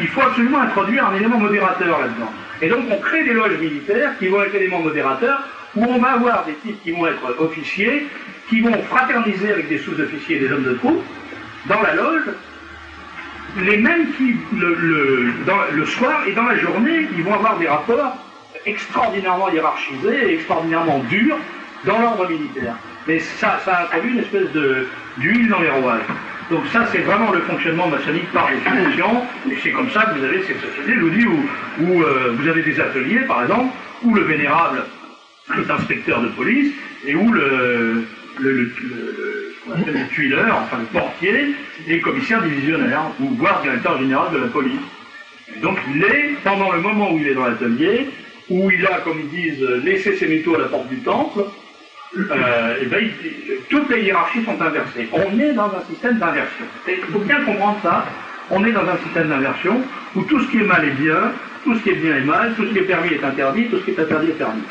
il faut absolument introduire un élément modérateur là-dedans. Et donc on crée des loges militaires qui vont être éléments modérateurs, où on va avoir des types qui vont être officiers, qui vont fraterniser avec des sous-officiers et des hommes de troupe, dans la loge, les mêmes qui, le soir et dans la journée, ils vont avoir des rapports extraordinairement hiérarchisés et extraordinairement durs dans l'ordre militaire. Mais ça a introduit une espèce d'huile dans les rouages. Donc ça, c'est vraiment le fonctionnement maçonnique par définition, et c'est comme ça que vous avez cette société, je vous dis, où vous avez des ateliers, par exemple, où le vénérable est inspecteur de police, et où le tuileur, enfin le portier, est commissaire divisionnaire, ou voire directeur général de la police. Et donc il est, pendant le moment où il est dans l'atelier, où il a, comme ils disent, laissé ses métaux à la porte du temple, et ben, toutes les hiérarchies sont inversées. On est dans un système d'inversion. Il faut bien comprendre ça. On est dans un système d'inversion où tout ce qui est mal est bien, tout ce qui est bien est mal, tout ce qui est permis est interdit, tout ce qui est interdit est permis.